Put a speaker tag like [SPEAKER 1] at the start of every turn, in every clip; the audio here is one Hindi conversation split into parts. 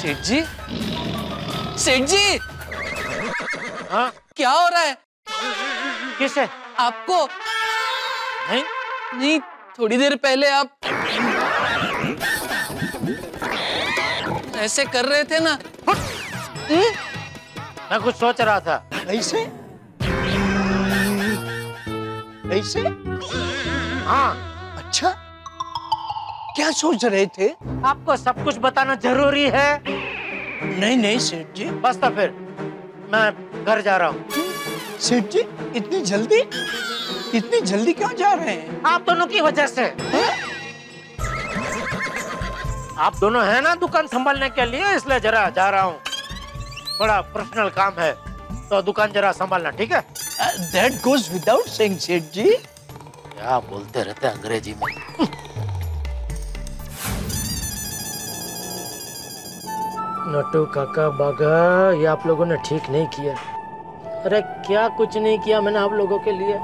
[SPEAKER 1] सेठ जी, सेठ जी,
[SPEAKER 2] हाँ
[SPEAKER 1] क्या हो रहा है?
[SPEAKER 2] किसे?
[SPEAKER 1] आपको
[SPEAKER 2] नहीं
[SPEAKER 1] नहीं, थोड़ी देर पहले आप ऐसे कर रहे थे ना।
[SPEAKER 2] मैं कुछ सोच रहा था।
[SPEAKER 3] ऐसे ऐसे?
[SPEAKER 2] हाँ,
[SPEAKER 3] अच्छा, क्या सोच रहे थे?
[SPEAKER 2] आपको सब कुछ बताना जरूरी है?
[SPEAKER 3] नहीं नहीं सेठ जी।
[SPEAKER 2] बस तो फिर मैं घर जा रहा हूँ।
[SPEAKER 3] सेठ जी, इतनी जल्दी? इतनी जल्दी क्यों जा रहे हैं?
[SPEAKER 2] आप दोनों की वजह से। आप दोनों हैं ना दुकान संभालने के लिए, इसलिए जरा जा रहा हूँ। बड़ा पर्सनल काम है, तो दुकान जरा संभालना, ठीक है?
[SPEAKER 3] That goes without saying, सेठ जी।
[SPEAKER 2] क्या बोलते रहते अंग्रेजी में। नटू काका बागा, ये आप लोगों ने ठीक नहीं किया। अरे क्या कुछ नहीं किया मैंने आप लोगों के लिए,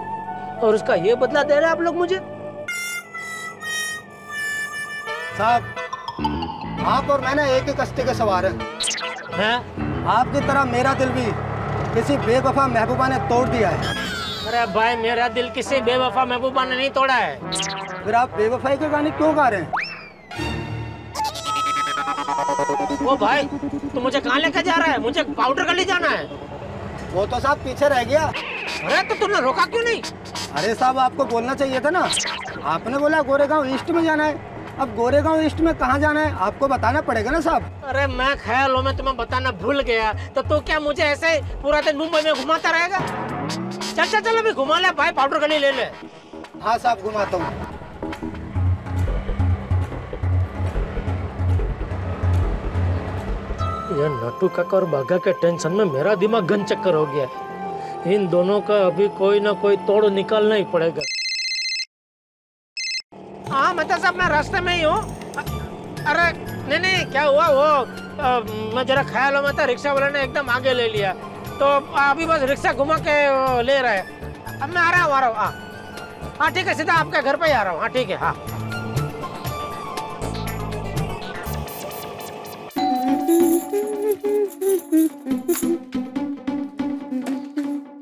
[SPEAKER 2] और उसका ये बदला दे रहे आप लोग मुझे।
[SPEAKER 4] साहब, आप और मैं ना एक ही कश्ती के सवार हैं। आपकी तरह मेरा दिल भी किसी बेवफा महबूबा ने तोड़ दिया है।
[SPEAKER 2] अरे भाई, मेरा दिल किसी बेवफा महबूबा ने नहीं तोड़ा है।
[SPEAKER 4] फिर आप बेवफाई के गाने क्यों गा रहे हैं?
[SPEAKER 2] ओ भाई, तू मुझे कहाँ लेकर जा रहा है? मुझे पाउडर गली जाना है।
[SPEAKER 4] वो तो साहब पीछे रह गया।
[SPEAKER 2] अरे तो तुमने रोका क्यों नहीं?
[SPEAKER 4] अरे साहब, आपको बोलना चाहिए था ना। आपने बोला गोरेगांव ईस्ट में जाना है। अब गोरेगांव ईस्ट में कहाँ जाना है आपको बताना पड़ेगा ना साहब।
[SPEAKER 2] अरे मैं ख्यालों में तुम्हें बताना भूल गया, तो तू क्या मुझे ऐसे पूरा दिन मुंबई में घुमाता रहेगा? चल चल चल, अभी घुमा ले भाई, पाउडर गली ले ले।
[SPEAKER 4] हाँ साहब, घुमाता हूँ।
[SPEAKER 2] ये नटू काका और बागा के टेंशन में मेरा दिमाग गन चक्कर हो गया। इन दोनों का अभी कोई ना कोई तोड़ निकालना ही पड़ेगा। हाँ मैं तो सब मैं रास्ते में ही हूँ। अरे नहीं नहीं, क्या हुआ वो मैं जरा ख्यालों में था, रिक्शा वाले ने एकदम आगे ले लिया, तो अभी बस रिक्शा घुमा के ले रहे हैं। अब मैं आ रहा हूँ। हाँ ठीक है, सीधा आपके घर पे ही आ रहा हूँ। हाँ ठीक है। हाँ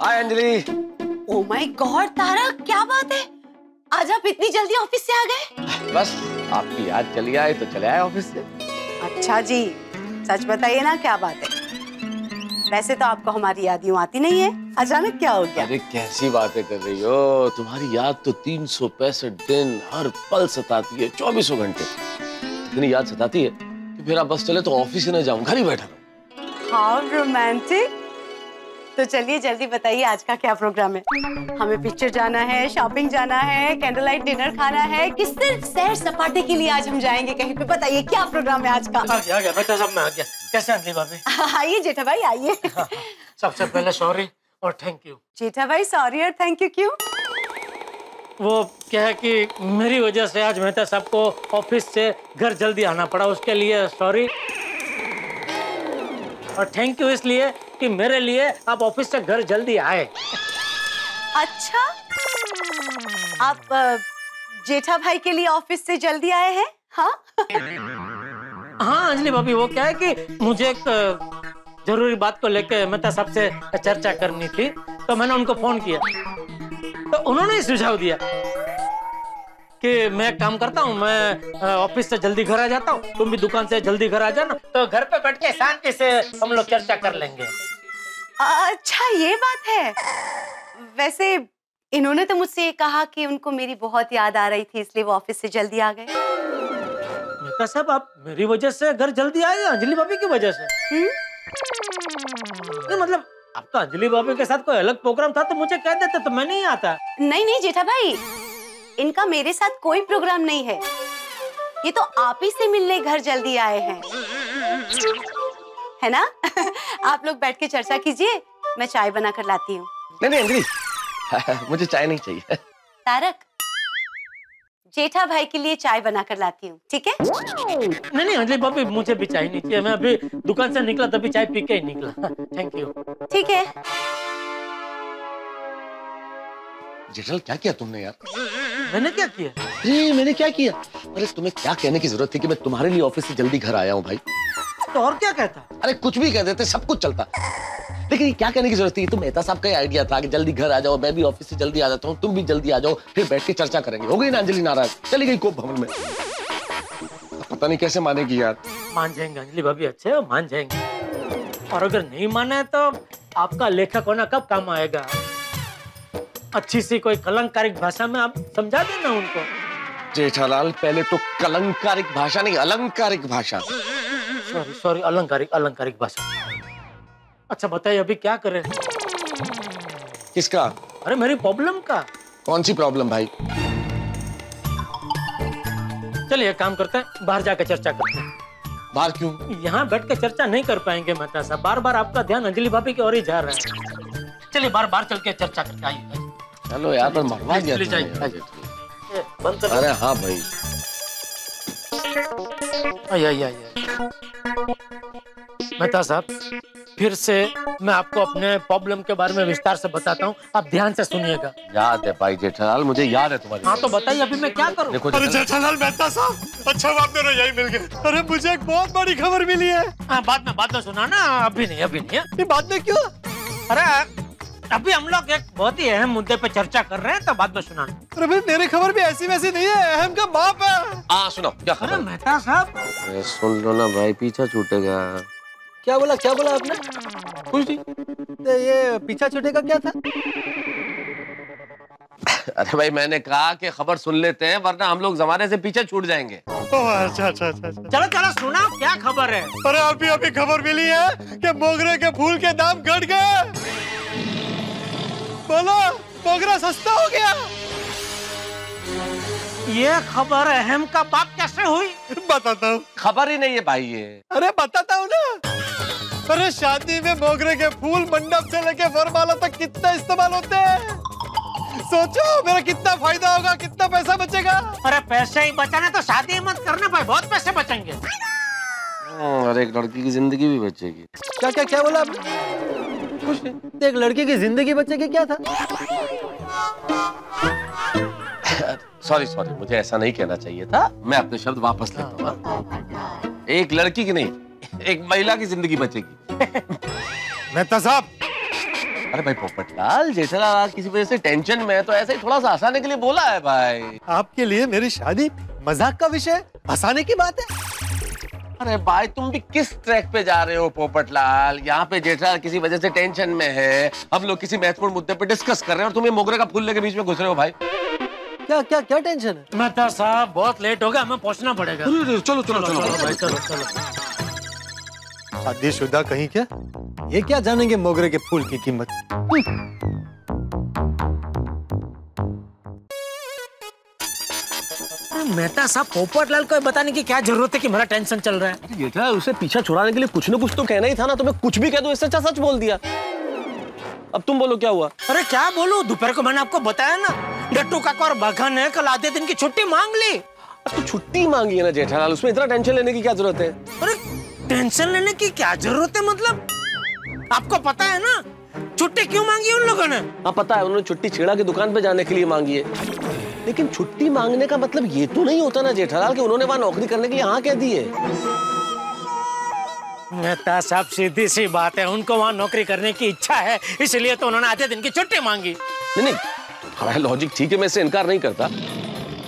[SPEAKER 5] hi Anjali.
[SPEAKER 6] Oh my God Tarak, क्या बात है? आज आप इतनी जल्दी ऑफिस से आ गए?
[SPEAKER 5] बस आपकी याद चली आए तो चले आए ऑफिस से।
[SPEAKER 6] अच्छा जी, सच बताइए ना, क्या बात है? वैसे तो आपको हमारी याद यूं आती नहीं है, अचानक क्या हो गया?
[SPEAKER 5] अरे कैसी बातें कर रही हो, तुम्हारी याद तो 365 दिन हर पल सताती है, 24 घंटे। इतनी याद सताती है कि फिर आप बस चले तो ऑफिस ही न जाऊं, घर ही बैठा रहूं।
[SPEAKER 6] How romantic. तो चलिए जल्दी बताइए, आज का क्या प्रोग्राम है? हमें पिक्चर जाना है, शॉपिंग जाना है, कैंडल लाइट डिनर खाना है, कि सिर्फ सैर सपाटे के लिए आज हम जाएंगे कहीं पे? बताइए क्या प्रोग्राम है आज का?
[SPEAKER 2] आ गया मैं तो सब में आ गया। कैसे अंजलि भाभी?
[SPEAKER 6] आइए जेठा भाई आइए।
[SPEAKER 2] सबसे पहले सॉरी और थैंक यू।
[SPEAKER 6] जेठा भाई सॉरी और थैंक यू क्यों?
[SPEAKER 2] वो क्या है कि मेरी वजह से आज मेहता साहब को ऑफिस से घर जल्दी आना पड़ा, उसके लिए सॉरी। और थैंक यू इसलिए कि मेरे लिए आप ऑफिस से घर जल्दी आए।
[SPEAKER 6] अच्छा, आप जेठा भाई के लिए ऑफिस से जल्दी आए हैं? हाँ
[SPEAKER 2] हाँ अंजलि भाभी, वो क्या है कि मुझे एक जरूरी बात को लेकर मेहता साहब से चर्चा करनी थी, तो मैंने उनको फोन किया, तो उन्होंने सुझाव दिया कि मैं एक काम करता हूँ, मैं ऑफिस से जल्दी घर आ जाता हूँ, तुम भी दुकान से जल्दी घर आ जाना, तो घर पे बैठ के शांति से हम लोग चर्चा कर लेंगे।
[SPEAKER 6] अच्छा ये बात है। वैसे इन्होंने तो मुझसे ये कहा कि उनको मेरी बहुत याद आ रही थी, इसलिए वो ऑफिस से जल्दी आ गए।
[SPEAKER 2] मेहता साहब, आप मेरी वजह से घर जल्दी आए या अंजलि भाभी की वजह से? नहीं मतलब आपका अंजलि भाभी के साथ कोई अलग प्रोग्राम था तो मुझे कह देते तो मैं नहीं आता।
[SPEAKER 6] नहीं नहीं जेठा भाई, इनका मेरे साथ कोई प्रोग्राम नहीं है, ये तो आप ही से मिलने घर जल्दी आए हैं, है ना? आप लोग बैठ के चर्चा कीजिए, मैं चाय बना कर लाती हूँ।
[SPEAKER 5] नहीं नहीं अंजलि, मुझे चाय नहीं चाहिए।
[SPEAKER 6] तारक, जेठा भाई के लिए चाय बना कर लाती हूँ, ठीक है?
[SPEAKER 2] नहीं नहीं अंजलि भाभी, मुझे भी चाय नहीं चाहिए, मैं अभी दुकान से निकला तभी चाय पी के ही निकला। Thank you.
[SPEAKER 6] ठीक है।
[SPEAKER 5] जेठल क्या किया तुमने यार?
[SPEAKER 2] मैंने क्या किया?
[SPEAKER 5] अरे मैंने क्या किया? अरे तुम्हें क्या कहने की जरूरत थी कि मैं तुम्हारे लिए ऑफिस से जल्दी घर आया हूँ भाई?
[SPEAKER 2] तो और क्या कहता?
[SPEAKER 5] अरे कुछ भी कह देते, सब कुछ चलता। लेकिन ये क्या कहने की जरूरत थी? तो मेहता साहब का ही आइडिया था कि जल्दी घर आ जाओ, मैं भी ऑफिस से जल्दी आ जाता हूँ, तुम भी जल्दी आ जाओ, फिर बैठ के चर्चा करेंगे। हो गई ना अंजलि नाराज, चली गई कोप भवन में। पता नहीं कैसे मानेगी यार।
[SPEAKER 2] मान जाएंगे अंजलि भाभी, अच्छे हो, मान जाएंगे। और अगर नहीं माने तो आपका लेखक होना कब काम आएगा? अच्छी सी कोई कलंकारिक भाषा में आप समझा देना उनको।
[SPEAKER 5] जेठालाल, पहले तो कलंकारिक भाषा नहीं, अलंकारिक भाषा।
[SPEAKER 2] सॉरी सॉरी, अलंकारिक भाषा। अच्छा बताइए अभी क्या करें?
[SPEAKER 5] किसका?
[SPEAKER 2] अरे मेरी प्रॉब्लम का।
[SPEAKER 5] कौन सी प्रॉब्लम भाई?
[SPEAKER 2] चलिए काम करते हैं, बाहर जाकर चर्चा करते हैं।
[SPEAKER 5] बाहर क्यों?
[SPEAKER 2] यहाँ बैठ के चर्चा नहीं कर पाएंगे मेहता साहब, बार बार आपका ध्यान अंजलि भाभी की ओर ही जा रहा है। चलिए बाहर चल के चर्चा करते, आइए।
[SPEAKER 5] चलो यार, पर मरवा दिया तुमने।
[SPEAKER 2] बंद कर।
[SPEAKER 5] अरे हाँ भाई।
[SPEAKER 2] आइए। मेहता साहब, फिर से मैं आपको अपने प्रॉब्लम के बारे में विस्तार से बताता हूँ, आप ध्यान से सुनिएगा।
[SPEAKER 5] याद है भाई जेठालाल, मुझे याद है तुम्हारी।
[SPEAKER 2] हाँ तो बताइए अभी मैं क्या करूँ?
[SPEAKER 5] देखो
[SPEAKER 3] अरे जेठालाल, मेहता साहब, अच्छा आप दोनों यही मिल गए। अरे मुझे एक बहुत बड़ी खबर मिली है।
[SPEAKER 2] हाँ बाद में सुना ना, अभी नहीं।
[SPEAKER 3] ये बाद में क्यों?
[SPEAKER 2] अरे अभी हम लोग एक बहुत ही अहम मुद्दे पे चर्चा कर रहे हैं, तो बाद में सुनाना।
[SPEAKER 3] अरे भाई, मेरी खबर भी ऐसी वैसी नहीं है, अहम का बाप है।
[SPEAKER 5] सुनो क्या खबर?
[SPEAKER 2] अरे मेहता साहब,
[SPEAKER 5] सुन लो ना भाई, पीछा छूटेगा।
[SPEAKER 3] क्या बोला आपने?
[SPEAKER 5] कुछ नहीं।
[SPEAKER 3] तो ये पीछा छूटेगा क्या था?
[SPEAKER 5] अरे भाई, मैंने कहा कि खबर सुन लेते हैं, वरना हम लोग जमाने से पीछे छूट जाएंगे।
[SPEAKER 3] अच्छा।
[SPEAKER 2] चलो सुना, क्या खबर है?
[SPEAKER 3] अरे अभी खबर मिली है कि मोगरे के फूल के दाम घट गए। बोलो, मोगरा सस्ता हो गया।
[SPEAKER 2] ये खबर अहम का बाप कैसे हुई?
[SPEAKER 3] बताता हूँ।
[SPEAKER 5] खबर ही नहीं है भाई ये।
[SPEAKER 3] अरे बताता हूँ ना। अरे शादी में मोगरे के फूल मंडप से लेके वरमाला तक कितना इस्तेमाल होते हैं। सोचो मेरा कितना फायदा होगा, कितना पैसा बचेगा।
[SPEAKER 2] अरे पैसे ही बचाने तो शादी मत करने भाई, बहुत पैसे बचेंगे।
[SPEAKER 5] और एक लड़की की जिंदगी भी बचेगी।
[SPEAKER 3] क्या बोला आपने? कुछ नहीं। एक लड़की की जिंदगी बचेगी क्या था?
[SPEAKER 5] सॉरी, मुझे ऐसा नहीं कहना चाहिए था, मैं अपने शब्द वापस लेता हूँ। एक लड़की की नहीं, एक महिला की जिंदगी बचेगी।
[SPEAKER 3] मेहता साहब।
[SPEAKER 5] अरे भाई पोपटलाल, जेठालाल आज किसी वजह से टेंशन में है, तो ऐसे ही थोड़ा सा हंसाने के लिए बोला है भाई।
[SPEAKER 3] आपके लिए मेरी शादी मजाक का विषय, हंसाने की बात है।
[SPEAKER 5] अरे भाई, तुम भी किस ट्रैक पे जा रहे हो पोपटलाल? यहाँ पे जेठालाल किसी वजह से टेंशन में है, हम लोग किसी महत्वपूर्ण मुद्दे पे डिस्कस कर रहे हैं, और तुम ये मोगरे का फूल लेके बीच में घुस रहे हो भाई।
[SPEAKER 3] क्या टेंशन है?
[SPEAKER 2] मेहता साहब, बहुत लेट हो गया, हमें पहुंचना पड़ेगा।
[SPEAKER 5] चलो
[SPEAKER 2] भाई, चलो।
[SPEAKER 3] शादीशुदा कहीं क्या? ये क्या जानेंगे मोगरे के फूल की कीमत?
[SPEAKER 2] मेहता साहब, पोपटलाल को बताने की क्या जरूरत है कि मेरा टेंशन चल रहा है?
[SPEAKER 5] जेठालाल, उसे पीछा छुड़ाने के लिए कुछ न कुछ तो कहना ही था ना। तुम्हें कुछ भी कह दो, इससे अच्छा सच बोल दिया। अब तुम बोलो क्या हुआ?
[SPEAKER 2] अरे क्या बोलूं, दोपहर को मैंने आपको बताया ना, डट्टू काका और बाघा ने कल आधे दिन की छुट्टी मांग ली।
[SPEAKER 5] तो छुट्टी मांगी है ना जेठालाल, उसमें इतना टेंशन लेने की क्या जरूरत है?
[SPEAKER 2] अरे टेंशन लेने की क्या जरूरत है मतलब? आपको पता है ना छुट्टी क्यों मांगी उन लोगों ने?
[SPEAKER 5] हाँ पता है, उन्होंने छुट्टी छेड़ा की दुकान पे जाने के लिए मांगी है। लेकिन छुट्टी मांगने का मतलब ये तो नहीं होता ना जेठालाल कि उन्होंने वहां नौकरी करने के लिए हाँ कह दी है।
[SPEAKER 2] मेहता साहब, सीधी सी बात है, उनको वहां नौकरी करने की इच्छा है, इसलिए तो उन्होंने आधे दिन की छुट्टी मांगी।
[SPEAKER 5] नहीं, हमारा लॉजिक ठीक है, मैं इससे इनकार नहीं करता।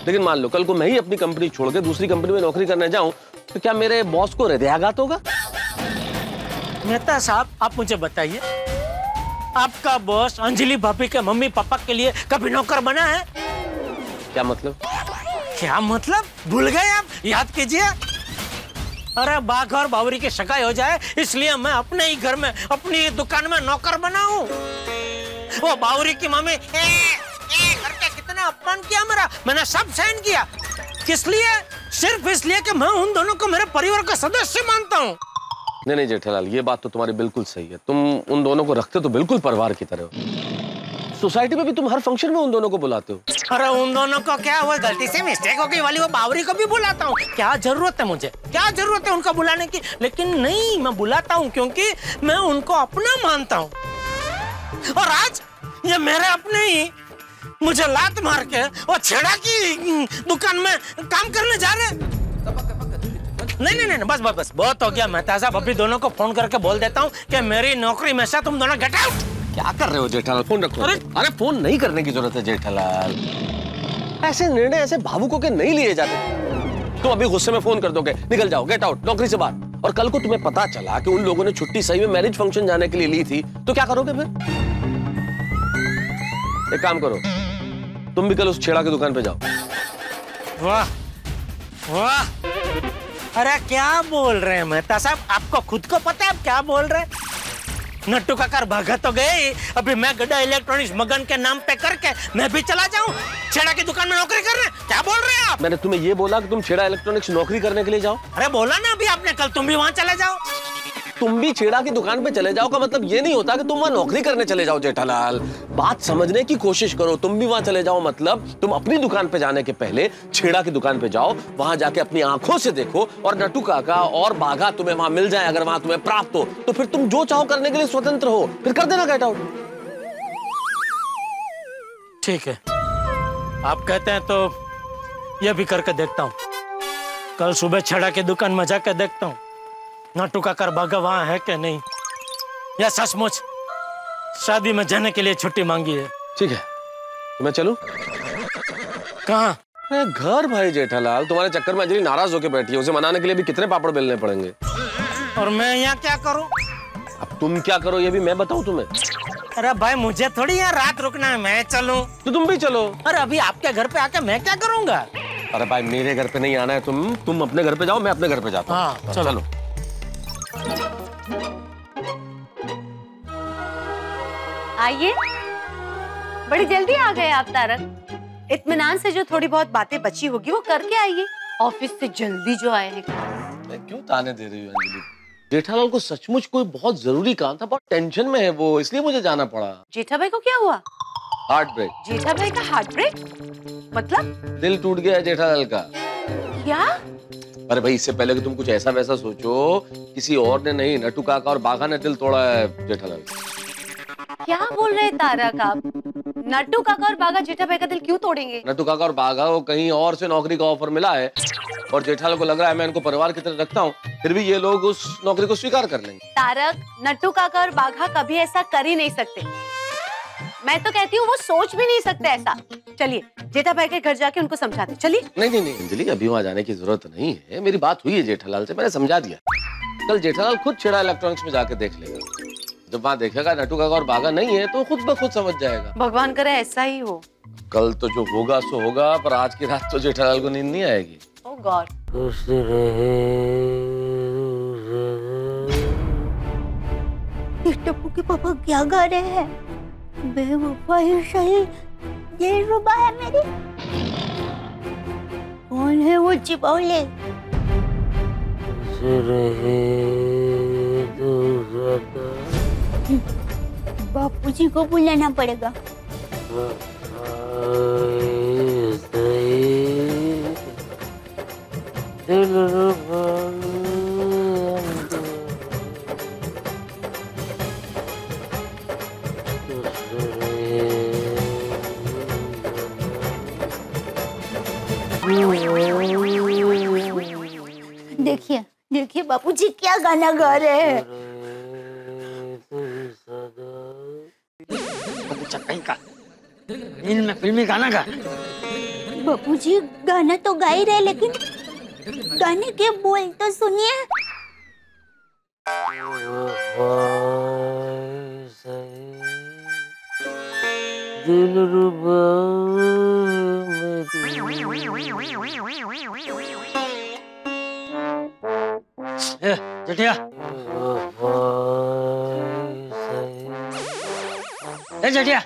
[SPEAKER 5] लेकिन मान लो कल को मैं ही अपनी कंपनी छोड़ के दूसरी कंपनी में नौकरी करने जाऊं, तो क्या मेरे बॉस को हृदयाघात होगा?
[SPEAKER 2] मेहता साहब, आप मुझे बताइए, आपका बॉस अंजलि भाभी के मम्मी पापा के लिए कभी नौकर बना है?
[SPEAKER 5] क्या मतलब?
[SPEAKER 2] भूल गए आप? याद कीजिए। अरे बाघ और बावरी की शिकायत हो जाए इसलिए मैं अपने ही घर में, अपनी दुकान में नौकर बनाऊं। वो बावरी की मम्मी करके कितना अपमान किया मेरा, मैंने सब सहन किया। किस लिए? सिर्फ इसलिए कि मैं उन दोनों को मेरे परिवार का सदस्य मानता हूँ।
[SPEAKER 5] नहीं जेठालाल, ये बात तो तुम्हारी बिल्कुल सही है। तुम उन दोनों को रखते तो बिल्कुल परिवार की तरह हो। सोसाइटी में भी तुम हर फंक्शन में उन दोनों को बुलाते हो।
[SPEAKER 2] अरे उन दोनों को क्या हुआ, गलती से मिस्टेक हो गई वाली, वो बावरी को भी बुलाता हूँ। क्या जरूरत है मुझे, क्या जरूरत है उनको बुलाने की? लेकिन नहीं, मैं बुलाता हूँ क्योंकि मैं उनको अपना मानता हूँ। और आज ये मेरे अपने ही मुझे लात मार के और छेड़ा की दुकान में काम करने जा रहे। नहीं, बस बहुत हो गया। मेहता साहब अभी दोनों को फोन करके बोल देता हूँ कि मेरी नौकरी में से तुम दोनों गेट आउट।
[SPEAKER 5] क्या कर रहे हो जेठालाल? फोन रखो। अरे फोन नहीं करने की जरूरत है जेठालाल। ऐसे निर्णय ऐसे भावुकों के नहीं लिए जाते। तुम अभी गुस्से में फोन कर दोगे, निकल जाओ, गेट आउट, नौकरी से बाहर। और कल को तुम्हें पता चला कि उन लोगों ने छुट्टी सही में मैरिज फंक्शन जाने के लिए ली थी, तो क्या करोगे फिर? एक काम करो, तुम भी कल उस छेड़ा की दुकान पे जाओ।
[SPEAKER 2] वाह वाह, अरे क्या बोल रहे हैं मेहता साहब? आपको खुद को पता है आप क्या बोल रहे हैं? नट्टू काकर भागा तो गए, अभी मैं गड्ढा इलेक्ट्रॉनिक्स मगन के नाम पे करके मैं भी चला जाऊं छेड़ा की दुकान में नौकरी करने? क्या बोल रहे हैं आप?
[SPEAKER 5] मैंने तुम्हें ये बोला कि तुम छेड़ा इलेक्ट्रॉनिक्स नौकरी करने के लिए जाओ।
[SPEAKER 2] अरे बोला ना अभी आपने, कल तुम भी वहां चले जाओ।
[SPEAKER 5] तुम भी छेड़ा की दुकान पे चले जाओ का मतलब ये नहीं होता कि तुम वहां नौकरी करने चले जाओ जेठालाल। बात समझने की कोशिश करो। तुम भी वहां चले जाओ मतलब तुम अपनी दुकान पे जाने के पहले छेड़ा की दुकान पे जाओ, वहां जाके अपनी आंखों से देखो और नट्टू काका और बाघा तुम्हें वहां मिल जाए। अगर वहां तुम्हें प्राप्त हो तो फिर तुम जो चाहो करने के लिए स्वतंत्र हो, फिर कर देना गेट आउट।
[SPEAKER 2] ठीक है, आप कहते हैं तो ये भी करके देखता हूँ। कल सुबह छेड़ा की दुकान में जाकर देखता हूँ नट्टू काकर बाघा वहां है कि नहीं, या सचमुच शादी में जाने के लिए छुट्टी मांगी है।
[SPEAKER 5] ठीक है, तो मैं चलूं?
[SPEAKER 2] कहाँ?
[SPEAKER 5] घर भाई जेठालाल, तुम्हारे चक्कर में अंजलि नाराज होकर बैठी है, उसे मनाने के लिए भी कितने पापड़ बेलने पड़ेंगे।
[SPEAKER 2] और मैं यहाँ क्या करूँ?
[SPEAKER 5] अब तुम क्या करो ये भी मैं बताऊं तुम्हें?
[SPEAKER 2] अरे भाई मुझे थोड़ी यहाँ रात रुकना है, मैं चलूं?
[SPEAKER 5] तो तुम भी चलो।
[SPEAKER 2] अरे अभी आपके घर पे आके मैं क्या करूँगा?
[SPEAKER 5] अरे भाई मेरे घर पे नहीं आना है, तुम अपने घर पे जाओ, मैं अपने घर पे जाता हूँ।
[SPEAKER 2] हाँ चलो।
[SPEAKER 6] आइए, बड़ी जल्दी आ गए आप तारक। इत्मीनान से जो थोड़ी बहुत बातें बची होगी वो करके आइए। ऑफिस से जल्दी जो आए हैं।
[SPEAKER 5] मैं क्यों ताने दे रही हूँ अंजलि? जेठालाल को सचमुच कोई बहुत जरूरी काम था, बहुत टेंशन में है वो, इसलिए मुझे जाना पड़ा।
[SPEAKER 6] जेठा भाई को क्या हुआ?
[SPEAKER 5] Heart break.
[SPEAKER 6] जेठा भाई का हार्ट ब्रेक मतलब?
[SPEAKER 5] दिल टूट गया है जेठालाल का।
[SPEAKER 6] क्या?
[SPEAKER 5] अरे भाई इससे पहले कि तुम कुछ ऐसा वैसा सोचो, किसी और ने नहीं, नट्टू काका और बाघा ने दिल तोड़ा है जेठालाल।
[SPEAKER 6] क्या बोल रहे हैं तारक आप? नट्टू काका और बाघा जेठा भाई का दिल क्यों तोड़ेंगे?
[SPEAKER 5] नट्टू काका और बाघा को कहीं और से नौकरी का ऑफर मिला है और जेठालाल को लग रहा है मैं इनको परिवार की तरह रखता हूँ, फिर भी ये लोग उस नौकरी को स्वीकार कर लेंगे।
[SPEAKER 6] तारक, नट्टू काका और बाघा कभी ऐसा कर ही नहीं सकते। मैं तो कहती हूँ वो सोच भी नहीं सकते ऐसा। चलिए जेठा भाई के घर जाके उनको समझाते। चलिए।
[SPEAKER 5] नहीं अंजलि, अभी वहाँ जाने की जरूरत नहीं है। मेरी बात हुई है जेठालाल से, मैंने समझा दिया। कल जेठालाल खुद छेड़ा इलेक्ट्रॉनिक्स में जाके देख लेगा। जब वहाँ देखेगा नट्टू काका और बाघा नहीं है तो खुद ब खुद समझ जाएगा।
[SPEAKER 6] भगवान करे ऐसा ही हो।
[SPEAKER 5] कल तो जो होगा सो होगा, पर आज की रात तो जेठालाल को नींद नहीं आएगी।
[SPEAKER 6] ओह गॉड।
[SPEAKER 7] टप्पू के पापा क्या गा रहे हैं? बेवफा ही सही, ये रुबा है मेरी। कौन है वो चिपौले? बापूजी को बुलाना पड़ेगा। देखिए देखिए बापूजी क्या गाना गा रहे हैं।
[SPEAKER 2] नींद में फिल्मी गाना गा।
[SPEAKER 7] बापूजी गाना तो गा ही रहे, लेकिन गाने के बोल तो सुनिए।
[SPEAKER 2] जेठिया, जेठिया,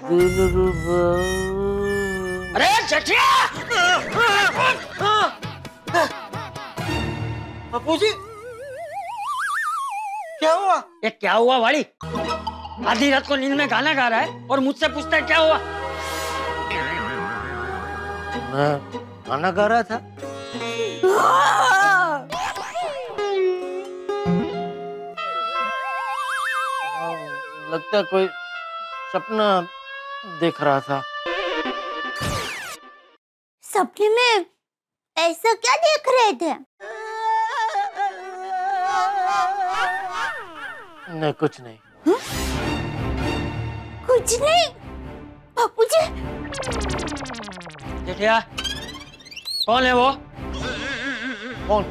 [SPEAKER 2] अरे जेठिया, बापूजी क्या हुआ? ये क्या हुआ वाली? आधी रात को नींद में गाना गा रहा है और मुझसे पूछता है क्या हुआ? मैं गाना गा रहा था। लगता है कोई सपना देख रहा था।
[SPEAKER 7] सपने में ऐसा क्या देख रहे थे?
[SPEAKER 2] नहीं कुछ नहीं।
[SPEAKER 7] कुछ नहीं बापूजी।
[SPEAKER 2] जेठिया कौन है वो? कौन?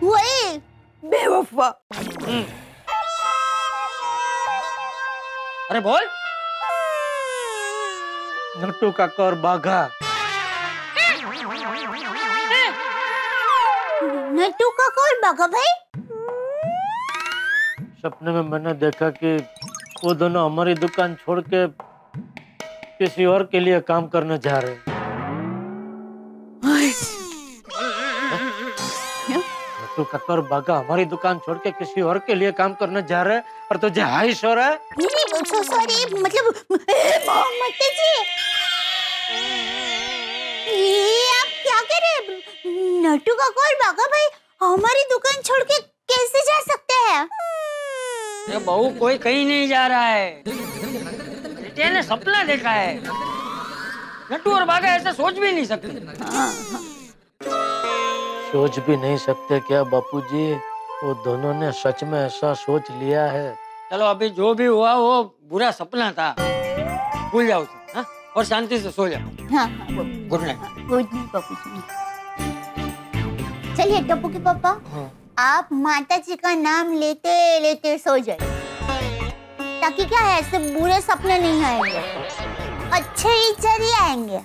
[SPEAKER 7] वही बेवफा।
[SPEAKER 2] अरे बोल। नट्टू काका और बाघा।
[SPEAKER 7] नट्टू काका और बाघा भाई?
[SPEAKER 2] सपने में मैंने देखा कि वो दोनों हमारी दुकान छोड़ के किसी और के लिए काम करने जा रहे हैं। नट्टू काका और बाघा हमारी दुकान छोड़ के किसी और के लिए काम करने जा रहे हैं और तुझे हाइश हो रहा है?
[SPEAKER 7] नहीं सॉरी मतलब मोहम्मद जी ये आप क्या कर रहे हैं? नट्टू काका और बाघा भाई हमारी दुकान छोड़ के कैसे जा सकते हैं?
[SPEAKER 8] ये बहू कोई कहीं नहीं जा रहा है। बेटे ने सपना देखा है। नट्टू और बाघा ऐसा सोच भी नहीं सकते।
[SPEAKER 2] सोच भी नहीं सकते क्या बापूजी? वो दोनों ने सच में ऐसा सोच लिया है।
[SPEAKER 8] चलो अभी जो भी हुआ वो बुरा सपना था, भूल जाओ उसे, हाँ? और शांति से सो जाओ।
[SPEAKER 7] हाँ
[SPEAKER 8] गुड नाइट।
[SPEAKER 7] गुड नाइट बापूजी। चलिए टप्पू के पापा आप माता जी का नाम लेते लेते सो जाए ताकि क्या है ऐसे बुरे सपने नहीं आएंगे, अच्छे विचार ही आएंगे।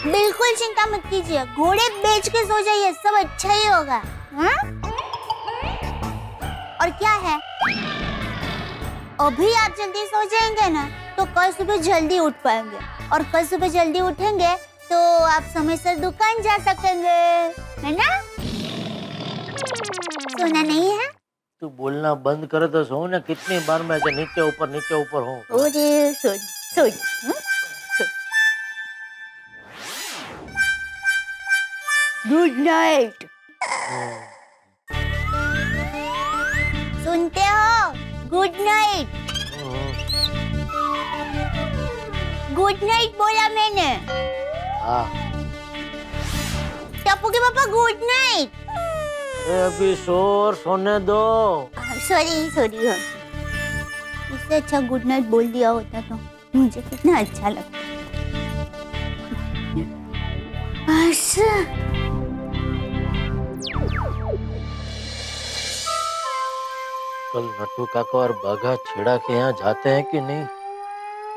[SPEAKER 7] बिल्कुल चिंता मत कीजिए, घोड़े बेच के सो जाइए, सब अच्छा ही होगा। हा? और क्या है अभी आप जल्दी सो जाएंगे ना तो कल सुबह जल्दी उठ पाएंगे और कल सुबह जल्दी उठेंगे तो आप समय से दुकान जा सकेंगे, है ना? सोना नहीं है?
[SPEAKER 2] तू बोलना बंद करे तो सो ना। कितनी बार मैं ऐसे नीचे ऊपर हूँ।
[SPEAKER 7] अरे सो सो गुड नाइट। सुनते हो? Good night. गुड नाइट बोला मैंने।
[SPEAKER 2] हाँ।
[SPEAKER 7] टप्पू के पापा गुड नाइट।
[SPEAKER 2] अभी शोर सोने दो।
[SPEAKER 7] सॉरी इससे अच्छा गुड नाइट बोल दिया होता तो मुझे कितना अच्छा लगता।
[SPEAKER 2] कल नट्टू काका और बाघा छेड़ा के यहाँ जाते हैं कि नहीं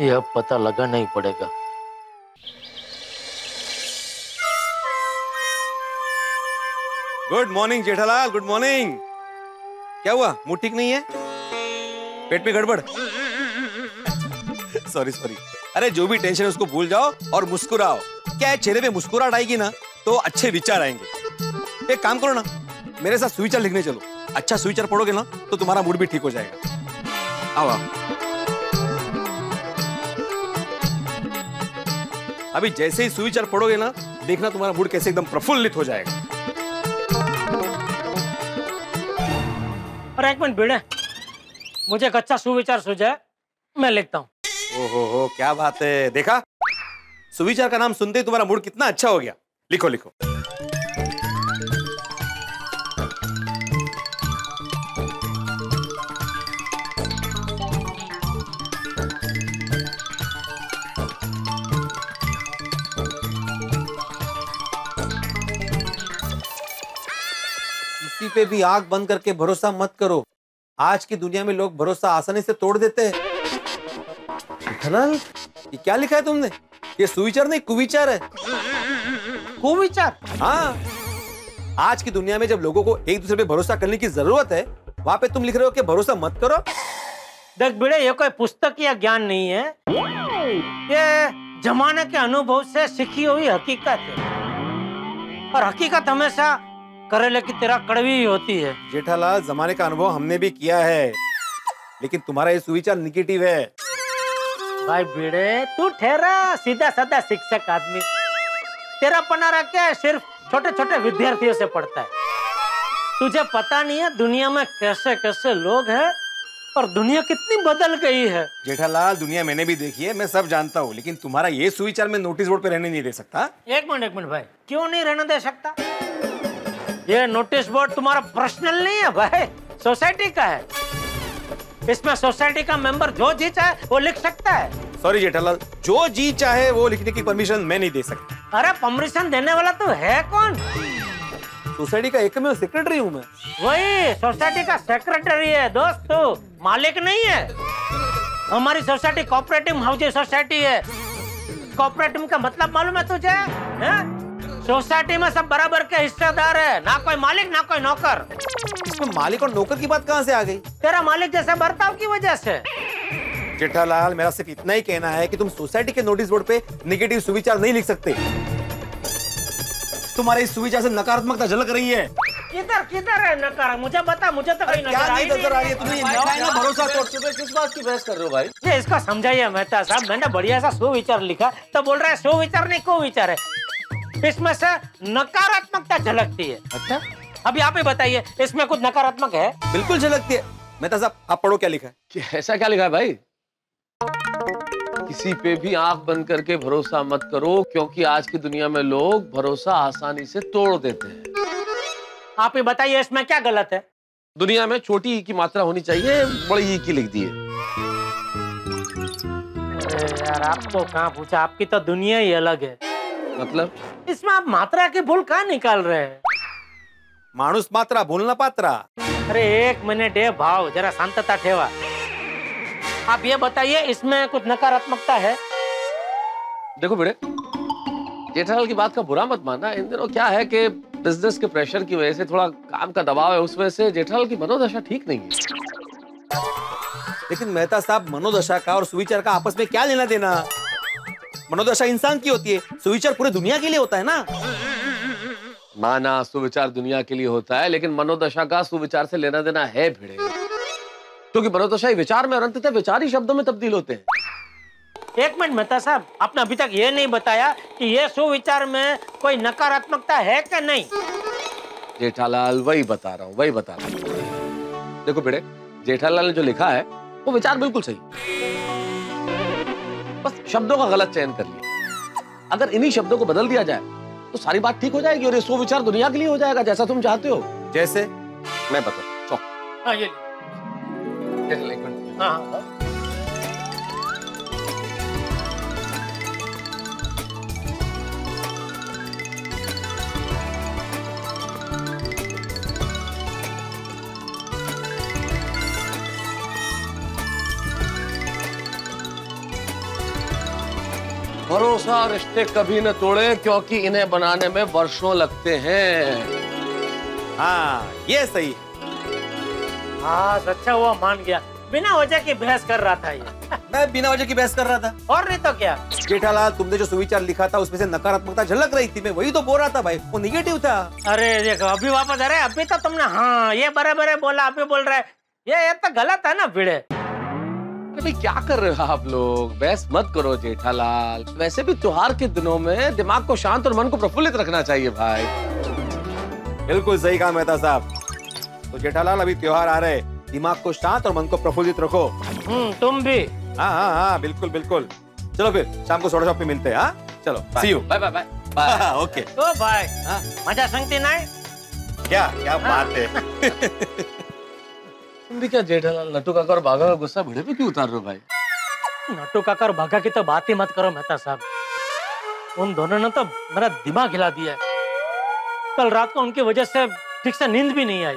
[SPEAKER 2] ये अब पता लगाना ही पड़ेगा।
[SPEAKER 3] Good morning Jethalal, good morning. क्या हुआ, मुंह ठीक नहीं है? पेट में गड़बड़? सॉरी। अरे जो भी टेंशन है उसको भूल जाओ और मुस्कुराओ। क्या है, चेहरे पे मुस्कुराहट आएगी ना तो अच्छे विचार आएंगे। एक काम करो ना, मेरे साथ सुविचार लिखने चलो। अच्छा सुविचार पढ़ोगे ना तो तुम्हारा मूड भी ठीक हो जाएगा। आओ। अभी जैसे ही सुविचार पढ़ोगे ना देखना तुम्हारा मूड कैसे एकदम प्रफुल्लित हो जाएगा।
[SPEAKER 2] और एक मिनट भिड़े, मुझे एक अच्छा सुविचार सुझाए, मैं लिखता हूँ।
[SPEAKER 3] ओहो क्या बात है। देखा, सुविचार का नाम सुनते ही तुम्हारा मूड कितना अच्छा हो गया। लिखो। किसी पे भी आंख बंद करके भरोसा मत करो। आज की दुनिया में लोग भरोसा आसानी से तोड़ देते हैं। ये क्या लिखा है तुमने? ये सुविचार नहीं कुविचार है।
[SPEAKER 2] कुविचार?
[SPEAKER 3] हाँ, आज की दुनिया में जब लोगों को एक दूसरे पे भरोसा करने की जरूरत है वहां पे तुम लिख रहे हो कि भरोसा मत करो।
[SPEAKER 2] देख बेड़े, ये कोई पुस्तक या ज्ञान नहीं है, ये जमाने के अनुभव से सीखी हुई हकीकत है। और हकीकत हमेशा करेले की तरह कड़वी ही होती है।
[SPEAKER 3] जेठालाल, जमाने का अनुभव हमने भी किया है, लेकिन तुम्हारा ये सुविचार निगेटिव है।
[SPEAKER 2] भाई भिड़े, तू ठहरा, सीधा साधा शिक्षक आदमी। तेरा पनारा क्या है, सिर्फ छोटे छोटे विद्यार्थियों से पढ़ता है। तुझे पता नहीं है दुनिया में कैसे कैसे लोग हैं और दुनिया कितनी बदल गई है।
[SPEAKER 3] जेठालाल, दुनिया मैंने भी देखी है, मैं सब जानता हूँ, लेकिन तुम्हारा ये सुविचार मैं नोटिस बोर्ड पे रहने नहीं दे सकता।
[SPEAKER 2] एक मिनट भाई, क्यों नहीं रहने दे सकता? ये नोटिस बोर्ड तुम्हारा पर्सनल नहीं है भाई, सोसाइटी का है। इसमें सोसाइटी का मेंबर जो जी चाहे वो लिख सकता है।
[SPEAKER 3] सॉरी जेठालाल, जो जी चाहे वो लिखने की परमिशन मैं नहीं दे सकता।
[SPEAKER 2] अरे परमिशन देने वाला तो है कौन?
[SPEAKER 3] सोसाइटी का एकमेव सेक्रेटरी हूँ मैं।
[SPEAKER 2] वही सोसाइटी का सेक्रेटरी है दोस्त, तू मालिक नहीं है। हमारी सोसाइटी कोऑपरेटिव हाउसिंग सोसाइटी है। कोऑपरेटिव का मतलब मालूम है तुझे? सोसाइटी में सब बराबर के हिस्सेदार है, ना कोई मालिक ना कोई नौकर।
[SPEAKER 3] इसमें मालिक और नौकर की बात कहाँ से आ गई?
[SPEAKER 2] तेरा मालिक जैसे बर्ताव की वजह से।
[SPEAKER 3] जेठालाल, मेरा सिर्फ इतना ही कहना है कि तुम सोसाइटी के नोटिस बोर्ड पे नेगेटिव सुविचार नहीं लिख सकते। तुम्हारे इस सुविचार से नकारात्मकता झलक रही है।
[SPEAKER 2] किधर किधर है नकार? मुझे बता, मुझे तो कहीं
[SPEAKER 3] क्या नहीं नजर आ रही है तुम्हें?
[SPEAKER 5] भरोसा तोड़ चुके, किस बात की बहस कर रहे हो भाई?
[SPEAKER 2] ये इसको समझाइए मेहता साहब, मैंने बढ़िया सा सुविचार लिखा तो बोल रहा है सुविचार नहीं कुविचार है। इसमें से नकारात्मकता झलकती है।
[SPEAKER 5] अच्छा,
[SPEAKER 2] अभी आप ही बताइए, इसमें कुछ नकारात्मक है?
[SPEAKER 3] बिल्कुल झलकती है। मेहता साहब, आप पढ़ो क्या लिखा है।
[SPEAKER 5] ऐसा क्या लिखा है भाई? किसी पे भी आंख बंद करके भरोसा मत करो, क्योंकि आज की दुनिया में लोग भरोसा आसानी से तोड़ देते हैं।
[SPEAKER 2] आप ही बताइए, इसमें क्या गलत है?
[SPEAKER 5] दुनिया में छोटी ई की मात्रा होनी चाहिए, बड़ी ई की लिख दी है।
[SPEAKER 2] यार आपको कहाँ पूछा, आपकी तो दुनिया ही अलग है।
[SPEAKER 5] मतलब
[SPEAKER 2] इसमें आप मात्रा की भूल कहाँ निकाल रहे हैं?
[SPEAKER 3] माणूस मात्रा भूलना पात्रा।
[SPEAKER 2] अरे एक मिनट है भाव, जरा शांतता ठेवा। आप ये बताइए, इसमें कुछ नकारात्मकता है?
[SPEAKER 5] देखो बेटे, जेठालाल की बात का बुरा मत मानना। इन दिनों क्या है कि बिजनेस के प्रेशर की वजह से थोड़ा काम का दबाव है, उस वजह से जेठालाल की मनोदशा ठीक नहीं है।
[SPEAKER 3] लेकिन मेहता साहब, मनोदशा का और सुविचार का आपस में क्या लेना देना? मनोदशा इंसान की होती है, सुविचार पूरे दुनिया के लिए होता है ना।
[SPEAKER 5] माना सुविचार दुनिया के लिए होता है, लेकिन मनोदशा का सुविचार से लेना देना है भिड़े, क्योंकि मनोदशा ही विचार में और अंततः विचार ही शब्दों में तब्दील होते हैं।
[SPEAKER 2] एक मिनट मेहता साहब, आपने अभी तक ये नहीं बताया कि ये सुविचार में कोई नकारात्मकता है कि नहीं?
[SPEAKER 5] जेठालाल वही बता रहा हूँ, वही बता रहा हूँ। देखो बेटे, जेठालाल ने जो लिखा है वो विचार बिल्कुल सही, बस शब्दों का गलत चयन कर लिया। अगर इन्हीं शब्दों को बदल दिया जाए तो सारी बात ठीक हो जाएगी और ये सुविचार दुनिया के लिए हो जाएगा, जैसा तुम चाहते हो।
[SPEAKER 3] जैसे
[SPEAKER 5] मैं बताऊँ।
[SPEAKER 2] हाँ ये हाँ।
[SPEAKER 5] भरोसा रिश्ते कभी न तोड़े, क्योंकि इन्हें बनाने में वर्षों लगते हैं।
[SPEAKER 3] हाँ, ये सही।
[SPEAKER 2] हाँ सच्चा हुआ, मान गया। बिना वजह की बहस कर रहा था ये।
[SPEAKER 3] मैं बिना वजह की बहस कर रहा था।
[SPEAKER 2] और नहीं तो क्या।
[SPEAKER 3] जेठालाल, तुमने जो सुविचार लिखा था उसमें से नकारात्मकता झलक रही थी, मैं वही तो बोल रहा था भाई, वो निगेटिव था।
[SPEAKER 2] अरे देखो अभी वापस आ रहे, अभी तो तुमने हाँ ये बराबर है बोला, अभी बोल रहा है ये तो गलत है ना भिड़े।
[SPEAKER 5] अभी क्या कर रहे हो आप लोग? बहस मत करो जेठालाल। वैसे भी त्योहार के दिनों में दिमाग को शांत और मन को प्रफुल्लित रखना चाहिए भाई।
[SPEAKER 3] बिल्कुल सही कहा मेहता साहब। तो जेठालाल, अभी त्योहार आ रहे, दिमाग को शांत और मन को प्रफुल्लित रखो।
[SPEAKER 2] तुम भी।
[SPEAKER 3] हाँ हाँ हाँ, बिल्कुल बिल्कुल। चलो फिर शाम को सोडा शॉप पे मिलते हैं। हाँ चलो, see you.
[SPEAKER 5] Bye bye bye bye.
[SPEAKER 3] Okay.
[SPEAKER 2] ओ भाई, मजा संगती नहीं?
[SPEAKER 3] क्या क्या बात है।
[SPEAKER 5] तुम भी क्या जेठालाल, नट्टू काका और बाघा का गुस्सा भिड़े पे क्यों उतार रहे हो भाई?
[SPEAKER 2] नट्टू काका और बाघा की तो बात ही मत करो मेहता साहब। उन दोनों ने तो मेरा दिमाग हिला दिया है। कल रात को उनकी वजह से ठीक से नींद भी नहीं आई।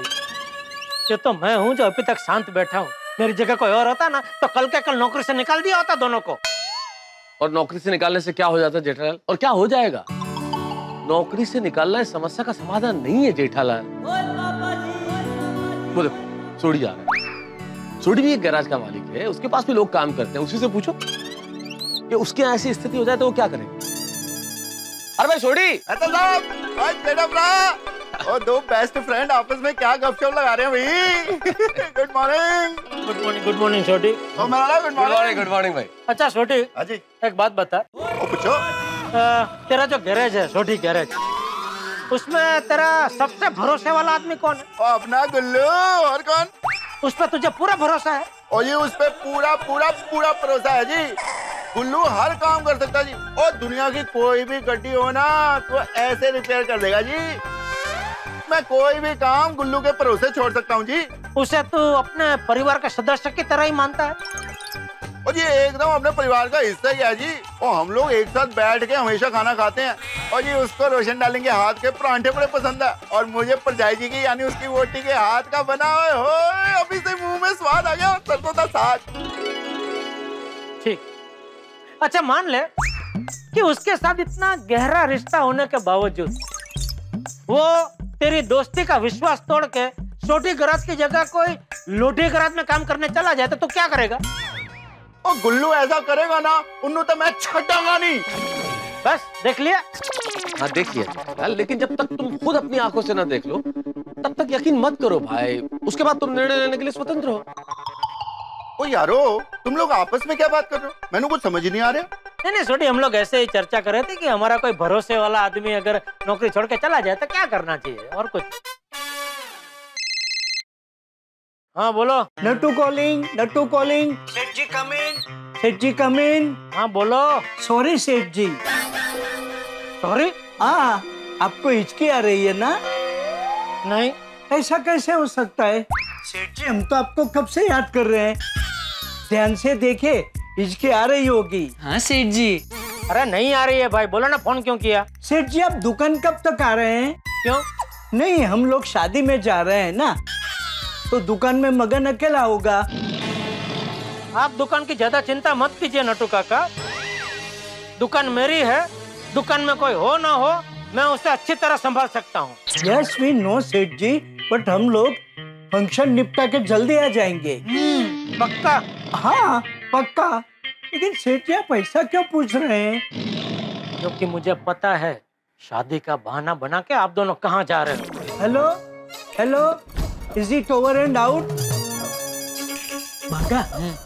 [SPEAKER 2] ये तो मैं हूँ जो अभी तक शांत बैठा हूँ। मेरी जगह कोई और होता ना तो कल के कल नौकरी से निकाल दिया होता दोनों को।
[SPEAKER 5] और नौकरी से निकालने से क्या हो जाता जेठालाल, और क्या हो जाएगा? नौकरी से निकालना इस समस्या का समाधान नहीं है जेठालाल। वो देखो सोडी आ रहा है। सोडी भी एक गैराज का मालिक है, उसके पास भी लोग काम करते हैं। उसी से पूछो कि उसके यहाँ ऐसी स्थिति हो जाए तो वो क्या करेगा। अरे भाई सोडी,
[SPEAKER 9] और दो बेस्ट फ्रेंड आपस में क्या गपशप लगा रहे हैं भाई। Good morning.
[SPEAKER 2] Good morning. Good morning छोटी।
[SPEAKER 9] Good morning.
[SPEAKER 5] गुड मॉर्निंग भाई।
[SPEAKER 2] अच्छा छोटी,
[SPEAKER 9] हाजी
[SPEAKER 2] एक बात बता।
[SPEAKER 9] पूछो।
[SPEAKER 2] तेरा जो गैरेज है छोटी गैरेज, उसमें तेरा सबसे भरोसे वाला आदमी कौन है?
[SPEAKER 9] अपना गुल्लू। और कौन?
[SPEAKER 2] उस पर तुझे पूरा भरोसा है?
[SPEAKER 9] और ये उस पे पूरा पूरा पूरा भरोसा है जी। गुल्लू हर काम कर सकता है जी। और दुनिया की कोई भी गड्डी हो ना तो ऐसे रिपेयर कर देगा जी। मैं कोई भी काम गुल्लू के भरोसे छोड़ सकता हूँ जी।
[SPEAKER 2] उसे तू अपने परिवार का सदस्य की तरह ही मानता है।
[SPEAKER 9] और ये एकदम अपने परिवार का हिस्सा ही है जी। और हम लोग एक साथ बैठ के हमेशा खाना खाते हैं। और ये उसको रोशन डार्लिंग के हाथ के परांठे बड़े पसंद है, और मुझे परजाई जी की यानी उसकी वोटी के हाथ का बना हो अभी से मुंह में स्वाद आ गया सरसों का साग।
[SPEAKER 2] ठीक, अच्छा मान ले कि उसके साथ इतना गहरा रिश्ता होने के बावजूद वो तेरी दोस्ती का विश्वास तोड़ के छोटी गराज की जगह कोई लोटी गराज में काम करने चला जाए तो क्या करेगा?
[SPEAKER 9] और गुल्लू ऐसा करेगा ना उन्होंने तो मैं छटांगा नहीं।
[SPEAKER 2] बस देख लिया?
[SPEAKER 5] हाँ देख लिया, लेकिन जब तक तुम खुद अपनी आंखों से ना देख लो तब तक यकीन मत करो भाई। उसके बाद तुम निर्णय लेने के लिए स्वतंत्र हो।
[SPEAKER 9] ओ यारो, तुम लोग आपस में क्या बात कर रहे हो? मैंने कुछ समझ ही नहीं आ रहा।
[SPEAKER 2] नहीं छोटी, हम लोग ऐसे ही चर्चा कर रहे थे कि हमारा कोई भरोसे वाला आदमी अगर नौकरी छोड़ के चला जाए तो क्या करना चाहिए, और कुछ। हाँ बोलो।
[SPEAKER 4] Nattu calling, Nattu calling.
[SPEAKER 2] सेठ जी कम इन।
[SPEAKER 4] सेठ जी कम इन।
[SPEAKER 2] हाँ बोलो।
[SPEAKER 4] सॉरी सेठ जी।
[SPEAKER 2] सॉरी?
[SPEAKER 4] हाँ, आपको हिचकी आ रही है ना?
[SPEAKER 2] नहीं।
[SPEAKER 4] ऐसा कैसे हो सकता है सेठ जी? हम तो आपको कब से याद कर रहे हैं। ध्यान से देखे, हिचकी आ रही होगी।
[SPEAKER 1] हाँ सेठ जी।
[SPEAKER 2] अरे नहीं आ रही है भाई, बोलो ना फोन क्यों किया?
[SPEAKER 4] सेठ जी आप दुकान कब तक आ रहे हैं?
[SPEAKER 2] क्यों?
[SPEAKER 4] नहीं, हम लोग शादी में जा रहे हैं ना, तो दुकान में मगन अकेला होगा।
[SPEAKER 2] आप दुकान की ज्यादा चिंता मत कीजिए नट्टू काका, दुकान मेरी है। दुकान में कोई हो ना हो, मैं उसे अच्छी तरह संभाल सकता हूँ।
[SPEAKER 4] यस वी नो सेठ जी, बट हम लोग फंक्शन निपटा के जल्दी आ जाएंगे।
[SPEAKER 2] पक्का?
[SPEAKER 4] हाँ पक्का। लेकिन सेठ जी आप ऐसा क्यों पूछ रहे हैं?
[SPEAKER 2] क्योंकि मुझे पता है शादी का बहाना बना के आप दोनों कहाँ जा रहे हो।
[SPEAKER 4] Hello hello, is it over and out? भागा,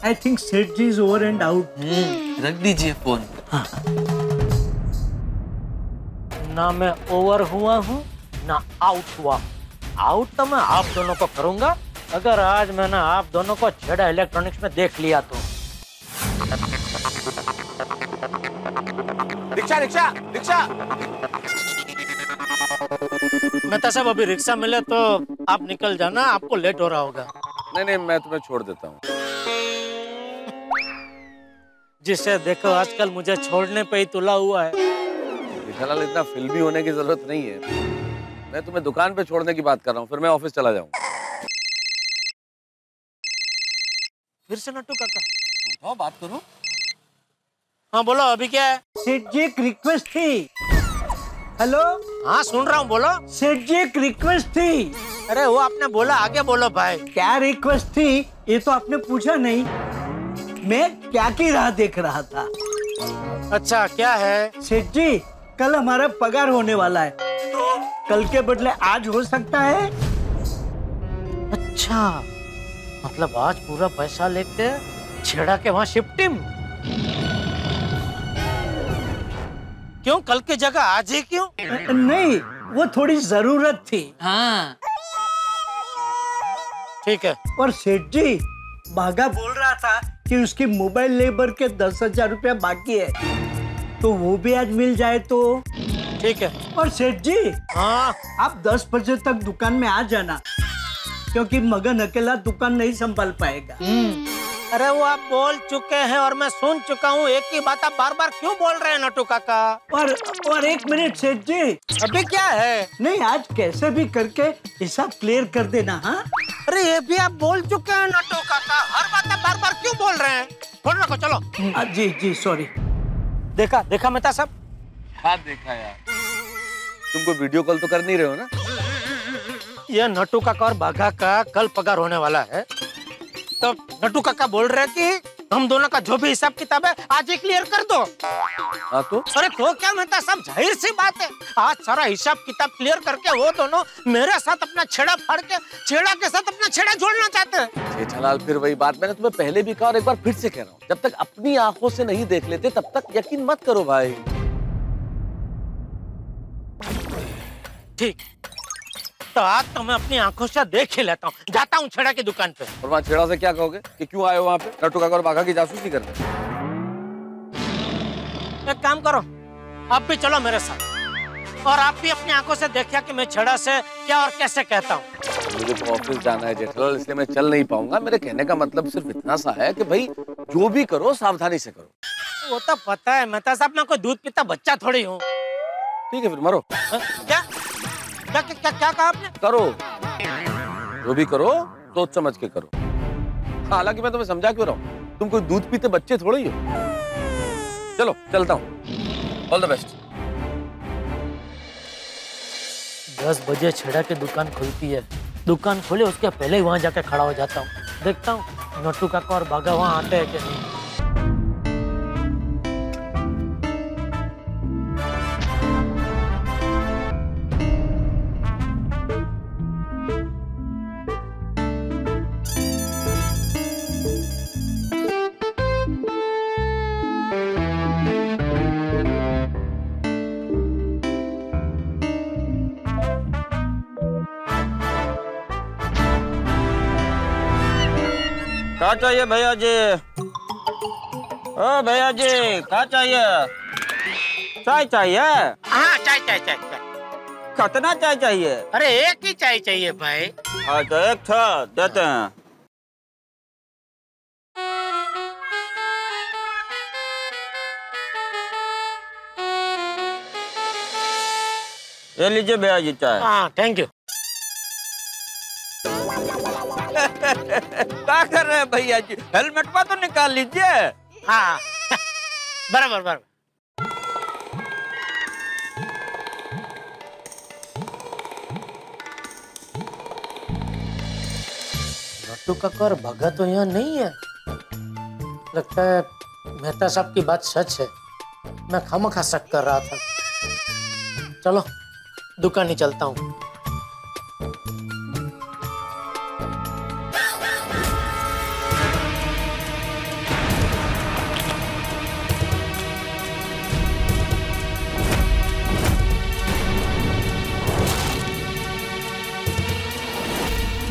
[SPEAKER 4] आई थिंक सेठ जी इज ओवर एंड आउट।
[SPEAKER 1] रख दीजिए फोन।
[SPEAKER 4] हाँ।
[SPEAKER 2] ना मैं ओवर हुआ हूँ ना आउट हुआ। आउट तो मैं आप दोनों को करूंगा अगर आज मैंने आप दोनों को छेड़ा इलेक्ट्रॉनिक्स में देख लिया तो।
[SPEAKER 3] Rickshaw rickshaw rickshaw.
[SPEAKER 2] मेहता साहब अभी रिक्शा मिले तो आप निकल जाना, आपको लेट हो रहा होगा।
[SPEAKER 5] नहीं नहीं, मैं तुम्हें छोड़ देता हूँ।
[SPEAKER 2] जिसे देखो आजकल मुझे छोड़ने पे ही तुला हुआ है।
[SPEAKER 5] फिलहाल इतना फिल्मी होने की जरूरत नहीं है। मैं तुम्हें दुकान पे छोड़ने की बात कर रहा हूँ, फिर मैं ऑफिस चला जाऊँ।
[SPEAKER 2] फिर से नट्टू काका।
[SPEAKER 5] हाँ बात करो।
[SPEAKER 2] हाँ बोलो, अभी क्या है?
[SPEAKER 4] सेठ जी एक रिक्वेस्ट थी। हेलो।
[SPEAKER 2] हाँ सुन रहा हूँ, बोलो।
[SPEAKER 4] सेठ जी एक रिक्वेस्ट थी।
[SPEAKER 2] अरे वो आपने बोला, आगे बोलो भाई।
[SPEAKER 4] क्या रिक्वेस्ट थी ये तो आपने पूछा नहीं। मैं क्या की राह देख रहा था।
[SPEAKER 2] अच्छा क्या है?
[SPEAKER 4] सेठ जी कल हमारा पगार होने वाला है, तो कल के बदले आज हो सकता है।
[SPEAKER 2] अच्छा, मतलब आज पूरा पैसा लेके छेड़ा के वहां शिफ्टिंग। क्यों, कल की जगह आज ही क्यों?
[SPEAKER 4] नहीं, वो थोड़ी जरूरत थी।
[SPEAKER 1] हाँ
[SPEAKER 2] ठीक है।
[SPEAKER 4] और सेठ जी भागा बोल रहा था कि उसकी मोबाइल लेबर के 10,000 रुपया बाकी है, तो वो भी आज मिल जाए तो
[SPEAKER 2] ठीक है।
[SPEAKER 4] और सेठ जी
[SPEAKER 2] हाँ,
[SPEAKER 4] आप 10 बजे तक दुकान में आ जाना, क्योंकि मगन अकेला दुकान नहीं संभाल पाएगा।
[SPEAKER 2] अरे वो आप बोल चुके हैं और मैं सुन चुका हूँ, एक ही बात आप बार बार क्यों बोल रहे हैं नट्टू काका?
[SPEAKER 4] और एक मिनट सेठ जी।
[SPEAKER 2] अभी क्या है? नहीं,
[SPEAKER 4] आज कैसे भी करके हिसाब क्लियर कर देना। हाँ
[SPEAKER 2] अरे ये भी आप बोल चुके हैं नट्टू काका, हर बात आप बार बार क्यों बोल रहे हैं? फोन रखो, चलो।
[SPEAKER 4] जी जी सॉरी।
[SPEAKER 2] देखा मेहता साहब?
[SPEAKER 5] क्या देखा यार? तुमको वीडियो कॉल तो कर नहीं रहे हो ना?
[SPEAKER 2] ये नट्टू काका और बाघा का कल पगार होने वाला है, तो नट्टू काका बोल रहे हैं कि हम दोनों का जो भी हिसाब किताब है आज ही क्लियर कर दो।
[SPEAKER 5] हाँ तो?
[SPEAKER 2] अरे तो क्या मेहता साहब, जाहिर सी बात है आज सारा हिसाब किताब क्लियर करके वो दोनों मेरे साथ अपना छेड़ा फाड़ के छेड़ा के साथ अपना छेड़ा जोड़ना चाहते हैं।
[SPEAKER 5] जेठालाल फिर वही बात, मैंने तुम्हें पहले भी कहा और एक बार फिर से कह रहा हूँ, जब तक अपनी आंखों से नहीं देख लेते तब तक यकीन मत करो भाई।
[SPEAKER 2] ठीक, तो आज तो मैं अपनी आंखों से देख ही लेता हूँ। जाता हूँ छेड़ा की दुकान पे।
[SPEAKER 5] और वहाँ छेड़ा से क्या कहोगे कि क्यों आए हो वहाँ पे नट्टू काका और बाघा की जासूसी करने?
[SPEAKER 2] एक काम करो, आप भी चलो मेरे साथ, और आप भी अपनी आंखों से देखिए कि मैं छेड़ा से क्या और कैसे कहता हूँ।
[SPEAKER 5] मुझे तो ऑफिस जाना है जेठालाल, इसलिए मैं चल नहीं पाऊंगा। मेरे कहने का मतलब सिर्फ इतना सा है कि भाई जो भी करो सावधानी से करो।
[SPEAKER 2] वो तो पता है, मेहता साहब, मैं कोई दूध पीता बच्चा थोड़ी हूँ।
[SPEAKER 5] ठीक है फिर मरो।
[SPEAKER 2] क्या क्या क्या क्या कहा आपने?
[SPEAKER 5] करो, जो भी करो सोच समझ के करो। हालांकि मैं तुम्हें समझा क्यों रहा हूँ, तुम कोई दूध पीते बच्चे थोड़े ही हो। चलो चलता हूँ, ऑल द बेस्ट।
[SPEAKER 2] 10 बजे छेड़ा की दुकान खुलती है, दुकान खोले उसके पहले ही वहां जाके खड़ा हो जाता हूँ, देखता हूँ नट्टू काका और बागा वहां आते हैं कि नहीं।
[SPEAKER 10] क्या चाहिए भैया जी? ओ भैया जी क्या चाहिए? चाय चाहिए?
[SPEAKER 2] हाँ, चाय चाय चाय चाय।
[SPEAKER 10] कितना चाय चाहिए?
[SPEAKER 2] अरे एक ही चाय चाहिए भाई।
[SPEAKER 10] अच्छा एक था देते हैं। ये लीजिए भैया जी चाय।
[SPEAKER 2] हाँ थैंक यू।
[SPEAKER 10] क्या कर रहे हैं भैया जी? हेलमेट पर तो निकाल लीजिए।
[SPEAKER 2] हाँ बराबर बराबर। नट्टू काका और बागा तो यहाँ नहीं है। लगता है मेहता साहब की बात सच है, मैं खामखा शक कर रहा था। चलो दुकान ही चलता हूँ।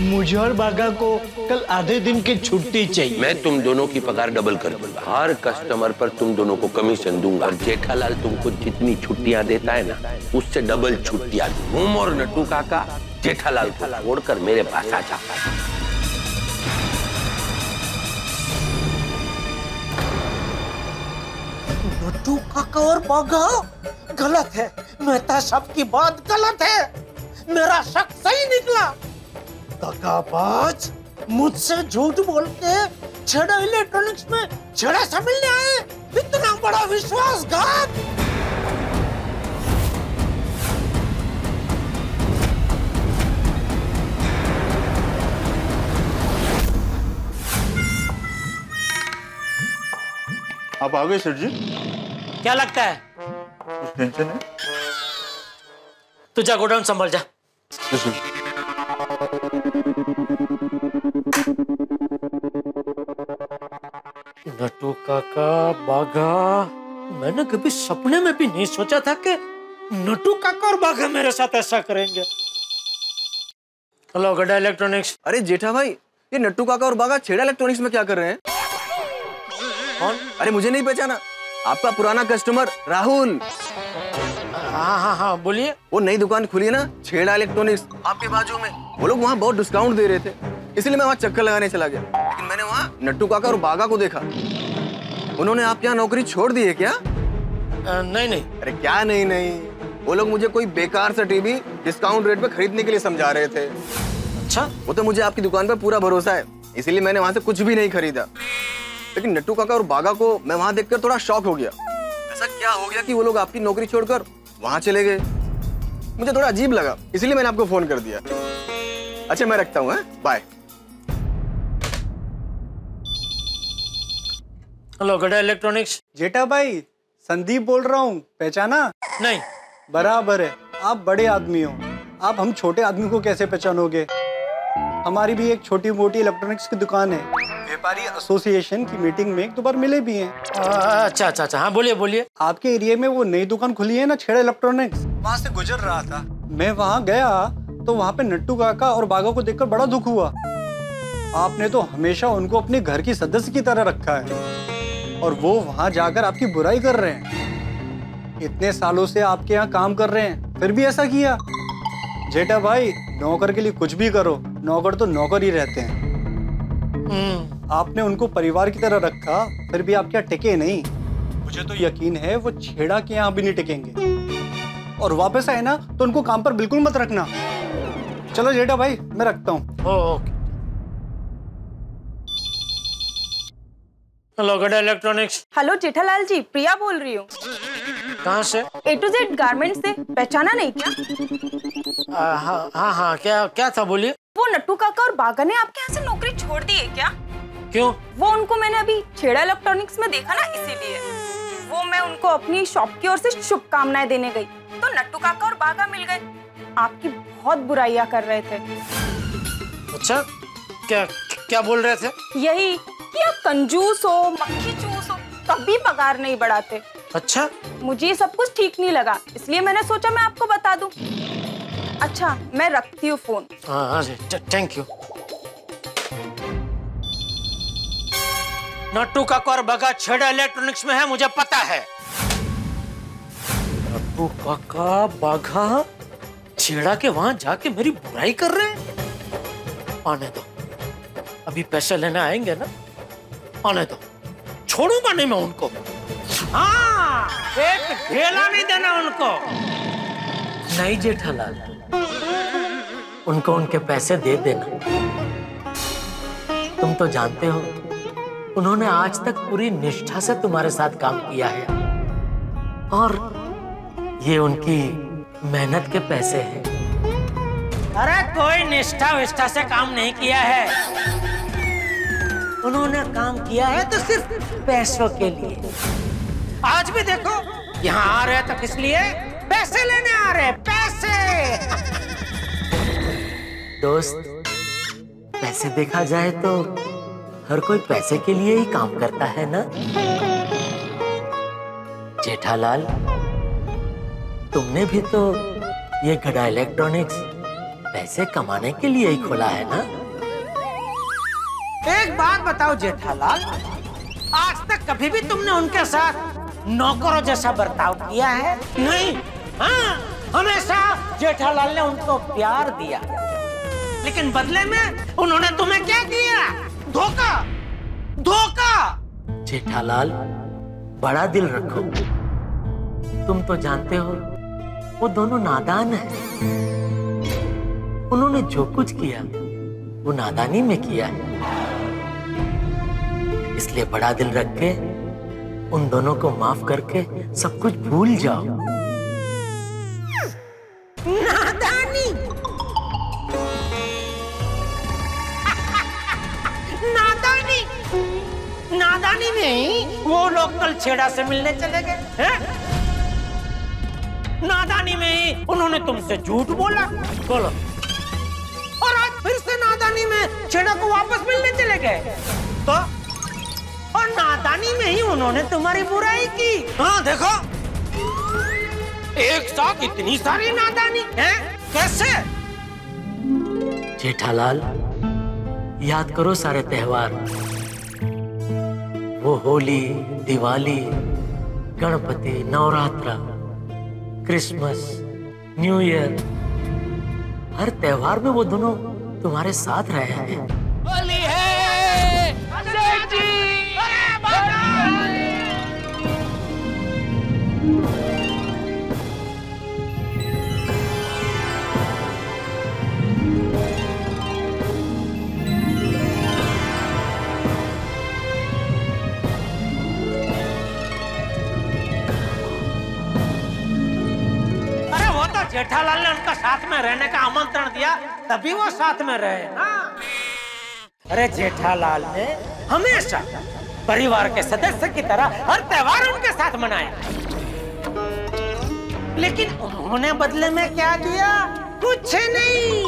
[SPEAKER 11] मुझे और बागा को कल आधे दिन की छुट्टी चाहिए।
[SPEAKER 12] मैं तुम दोनों की पगार डबल कर दूंगा, हर कस्टमर पर तुम दोनों को कमीशन दूंगा। और जेठालाल तुमको जितनी छुट्टियां देता है ना, उससे डबल छुट्टियां। तुम और नट्टू काका जेठालाल को छोड़कर मेरे पास आ जाओ।
[SPEAKER 2] नट्टू काका और बागा? गलत है, मेहता साहब की बात गलत है, मेरा शक सही निकला। दगाबाज, मुझसे झूठ बोल के छेड़ा इलेक्ट्रॉनिक्स में छेड़ा समझने आए, इतना बड़ा विश्वासघात।
[SPEAKER 9] आप आ गए सर जी?
[SPEAKER 2] क्या लगता है?
[SPEAKER 9] कुछ टेंशन है?
[SPEAKER 2] तू जा गोडाउन संभाल जा। नट्टू काका, बागा, मैंने कभी सपने में भी नहीं सोचा था कि नट्टू काका और बागा मेरे साथ ऐसा करेंगे। हेलो गड्ढा इलेक्ट्रॉनिक्स।
[SPEAKER 3] अरे जेठा भाई, ये नट्टू काका और बागा छेड़ा इलेक्ट्रॉनिक्स में क्या कर रहे हैं?
[SPEAKER 2] कौन?
[SPEAKER 3] अरे मुझे नहीं पहचाना, आपका पुराना कस्टमर राहुल।
[SPEAKER 2] हाँ हाँ हाँ बोलिए।
[SPEAKER 3] वो नई दुकान खुली है ना, छेड़ा इलेक्ट्रॉनिक्स, आपके बाजू में। वो लोग वहाँ बहुत डिस्काउंट दे रहे थे, इसलिए मैं वहाँ चक्कर लगाने चला गया। लेकिन मैंने वहाँ नट्टू काका और बागा को देखा। उन्होंने आपके यहाँ नौकरी छोड़ दी है क्या?
[SPEAKER 2] नहीं नहीं।
[SPEAKER 3] अरे क्या नहीं नहीं, वो लोग मुझे कोई बेकार सा टीवी डिस्काउंट रेट पे खरीदने के लिए समझा रहे थे।
[SPEAKER 2] अच्छा?
[SPEAKER 3] वो तो मुझे आपकी दुकान पर पूरा भरोसा है, इसीलिए मैंने वहाँ से कुछ भी नहीं खरीदा। लेकिन नट्टू काका और बागा को मैं वहाँ देखकर थोड़ा शॉक हो गया। ऐसा क्या हो गया कि वो लोग आपकी नौकरी छोड़कर वहाँ चले गए? मुझे थोड़ा अजीब लगा, इसलिए मैंने आपको फोन कर दिया। अच्छा मैं रखता हूँ, बाय।
[SPEAKER 2] हेलो गड्ढा इलेक्ट्रॉनिक्स।
[SPEAKER 11] जेठा भाई, संदीप बोल रहा हूँ, पहचाना?
[SPEAKER 2] नहीं।
[SPEAKER 11] बराबर है, आप बड़े आदमी हो, आप हम छोटे आदमी को कैसे पहचानोगे? हमारी भी एक छोटी मोटी इलेक्ट्रॉनिक्स की दुकान है, व्यापारी एसोसिएशन की मीटिंग में एक दो बार मिले भी हैं।
[SPEAKER 2] अच्छा अच्छा अच्छा, हाँ बोलिए बोलिए।
[SPEAKER 11] आपके एरिया में वो नई दुकान खुली है ना, छेड़ा इलेक्ट्रॉनिक्स, वहाँ से गुजर रहा था। मैं वहाँ गया तो वहाँ पे नट्टू काका और बागा को देखकर बड़ा दुख हुआ। आपने तो हमेशा उनको अपने घर की सदस्य की तरह रखा है और वो वहाँ जाकर आपकी बुराई कर रहे हैं। इतने सालों से आपके यहाँ काम कर रहे हैं, फिर भी ऐसा किया? जेठा भाई, नौकर के लिए कुछ भी करो, नौकर तो नौकर ही रहते हैं। आपने उनको परिवार की तरह रखा, फिर भी आप क्या टिके नहीं? मुझे तो यकीन है वो छेड़ा के यहाँ भी नहीं टिकेंगे। और वापस आए ना तो उनको काम पर बिल्कुल मत रखना। चलो जेठा भाई, मैं रखता हूँ।
[SPEAKER 2] ओके। हेलो गड़ा इलेक्ट्रॉनिक्स।
[SPEAKER 13] हेलो जेठालाल जी, प्रिया बोल रही हूँ।
[SPEAKER 2] कहाँ से?
[SPEAKER 13] A to Z गारमेंट्स से। पहचाना नहीं क्या?
[SPEAKER 2] हाँ, क्या था बोलिए।
[SPEAKER 13] वो नट्टू काका और बागा ने आपके यहाँ से नौकरी छोड़ दी है क्या?
[SPEAKER 2] क्यों?
[SPEAKER 13] वो उनको मैंने अभी छेड़ा इलेक्ट्रॉनिक्स में देखा ना, इसीलिए। वो मैं उनको अपनी शॉप की ओर से शुभकामनाएं देने गई तो नट्टू काका और बागा मिल गए। आपकी बहुत बुराइयां कर रहे थे।
[SPEAKER 2] अच्छा, क्या बोल रहे थे?
[SPEAKER 13] यही कि आप कंजूस हो, मक्खी चूस हो, कभी पगार नहीं बढ़ाते।
[SPEAKER 2] अच्छा,
[SPEAKER 13] मुझे ये सब कुछ ठीक नहीं लगा, इसलिए मैंने सोचा मैं आपको बता दूं। अच्छा, मैं रखती हूँ फोन।
[SPEAKER 2] हाँ जी, थैंक यू। नट्टू काका और बागा छेड़ा इलेक्ट्रॉनिक्स में है, मुझे पता है। नट्टू काका बागा छेड़ा के वहां जाके मेरी बुराई कर रहे हैं। आने दो, अभी पैसे लेने आएंगे ना, आने दो, छोड़ूंगा नहीं मैं उनको। हाँ, एक ढेला नहीं देना उनको। नहीं जेठालाल, उनको उनके पैसे दे देना। तुम तो जानते हो उन्होंने आज तक पूरी निष्ठा से तुम्हारे साथ काम किया है और ये उनकी मेहनत के पैसे हैं। अरे कोई निष्ठा विष्ठा से काम नहीं किया है, उन्होंने काम किया है तो सिर्फ पैसों के लिए। आज भी देखो यहाँ आ रहे तो किस लिए? पैसे लेने आ रहे, पैसे। दोस्त, पैसे देखा जाए तो हर कोई पैसे के लिए ही काम करता है ना। जेठालाल, तुमने भी तो ये गड़ा इलेक्ट्रॉनिक्स पैसे कमाने के लिए ही खोला है ना। एक बात बताओ जेठालाल, आज तक कभी भी तुमने उनके साथ नौकरों जैसा बर्ताव किया है? नहीं। हाँ, हमेशा जेठालाल ने उनको प्यार दिया, लेकिन बदले में उन्होंने तुम्हें क्या किया? धोखा, धोखा। जेठालाल, बड़ा दिल रखो। तुम तो जानते हो वो दोनों नादान हैं। उन्होंने जो कुछ किया वो नादानी में किया है, इसलिए बड़ा दिल रख के उन दोनों को माफ करके सब कुछ भूल जाओ। नादानी, नादानी, नादानी में ही वो लोग कल छेड़ा से मिलने चले गए हैं? नादानी में ही उन्होंने तुमसे झूठ बोला, बोलो, और आज फिर से नादानी में छेड़ा को वापस मिलने चले गए। तो और नादानी में ही उन्होंने तुम्हारी बुराई की। हाँ देखो, एक साथ इतनी सारी नादानी है, कैसे? जेठालाल, याद करो सारे त्योहार, वो Holi, Diwali, Ganpati, Navratra, Christmas, new year, हर त्योहार में वो दोनों तुम्हारे साथ रहे हैं। होली है, सेठ जी, जेठालाल ने उनका साथ में रहने का आमंत्रण दिया, तभी वो साथ में रहे ना। अरे जेठालाल ने हमेशा परिवार के सदस्य की तरह हर त्योहार उनके साथ मनाया, लेकिन उन्होंने बदले में क्या दिया? कुछ नहीं,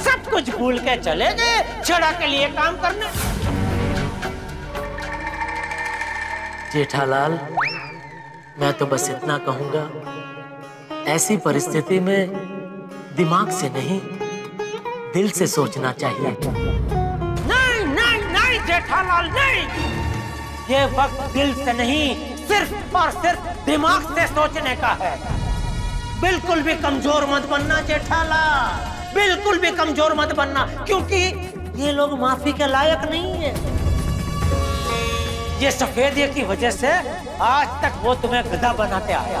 [SPEAKER 2] सब कुछ भूल के चले गए छेड़ा के लिए काम करने। जेठालाल, मैं तो बस इतना कहूंगा, ऐसी परिस्थिति में दिमाग से नहीं दिल से सोचना चाहिए। नहीं नहीं नहीं जेठालाल, नहीं, ये वक्त दिल से नहीं, सिर्फ और सिर्फ दिमाग से सोचने का है। बिल्कुल भी कमजोर मत बनना जेठालाल, बिल्कुल भी कमजोर मत बनना, क्योंकि ये लोग माफी के लायक नहीं है। ये सफेदी की वजह से आज तक वो तुम्हें गधा बनाते आया।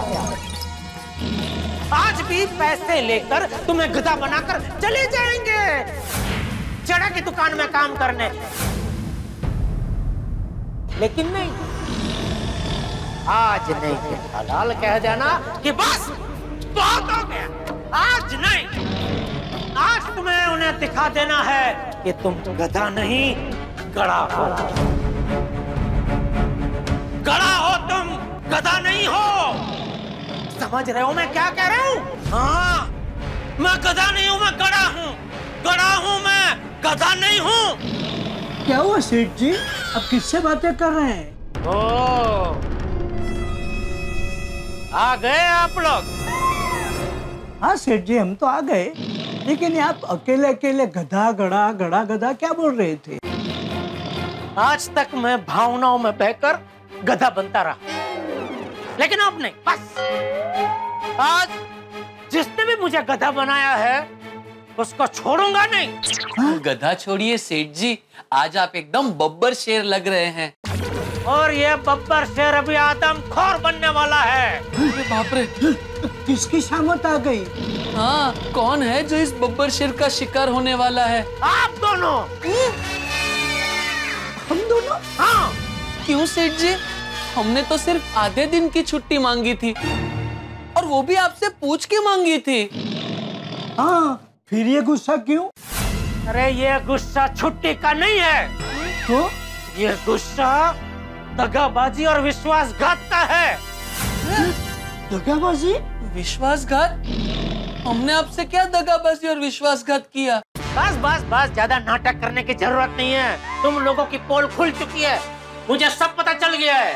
[SPEAKER 2] आज भी पैसे लेकर तुम्हें गधा बनाकर चले जाएंगे चढ़ा की दुकान में काम करने। लेकिन नहीं, आज नहीं जेठालाल कह देना कि बस बहुत हो गया। आज नहीं, आज तुम्हें उन्हें दिखा देना है कि तुम गधा नहीं गड़ा हो। गड़ा हो तुम, गधा नहीं हो। समझ रहे हो मैं क्या कह रहा हूँ? हाँ, मैं गधा नहीं हूँ, मैं गड़ा हूँ। गड़ा हूँ मैं, गधा नहीं हूँ।
[SPEAKER 14] क्या हुआ सेठ जी, अब किससे बातें कर रहे हैं?
[SPEAKER 2] ओ, आ गए आप लोग?
[SPEAKER 14] हाँ सेठ जी, हम तो आ गए, लेकिन आप अकेले अकेले गधा गड़ा गड़ा गधा क्या बोल रहे थे?
[SPEAKER 2] आज तक मैं भावनाओं में बहकर गधा बनता रहा, लेकिन अब नहीं। बस आज जिसने भी मुझे गधा बनाया है उसको छोड़ूंगा नहीं।
[SPEAKER 1] हाँ? गधा छोड़िए सेठ जी, आज आप एकदम बब्बर शेर लग रहे हैं।
[SPEAKER 2] और ये बब्बर शेर अभी आदमखोर बनने वाला है।
[SPEAKER 1] बाप रे,
[SPEAKER 14] किसकी शामत आ गई?
[SPEAKER 1] हाँ, कौन है जो इस बब्बर शेर का शिकार होने वाला है?
[SPEAKER 2] आप दोनों।
[SPEAKER 14] हम दोनों?
[SPEAKER 2] हाँ।
[SPEAKER 1] क्यों सेठ जी? हमने तो सिर्फ आधे दिन की छुट्टी मांगी थी, और वो भी आपसे पूछ के मांगी थी।
[SPEAKER 14] हाँ, फिर ये गुस्सा क्यों?
[SPEAKER 2] अरे ये गुस्सा छुट्टी का नहीं है।
[SPEAKER 14] तो?
[SPEAKER 2] ये गुस्सा दगाबाजी और विश्वासघात का है।
[SPEAKER 14] दगाबाजी?
[SPEAKER 1] विश्वासघात? हमने आपसे क्या दगाबाजी और विश्वासघात किया?
[SPEAKER 2] बस बस बस, ज्यादा नाटक करने की जरूरत नहीं है। तुम लोगों की पोल खुल चुकी है, मुझे सब पता चल गया है।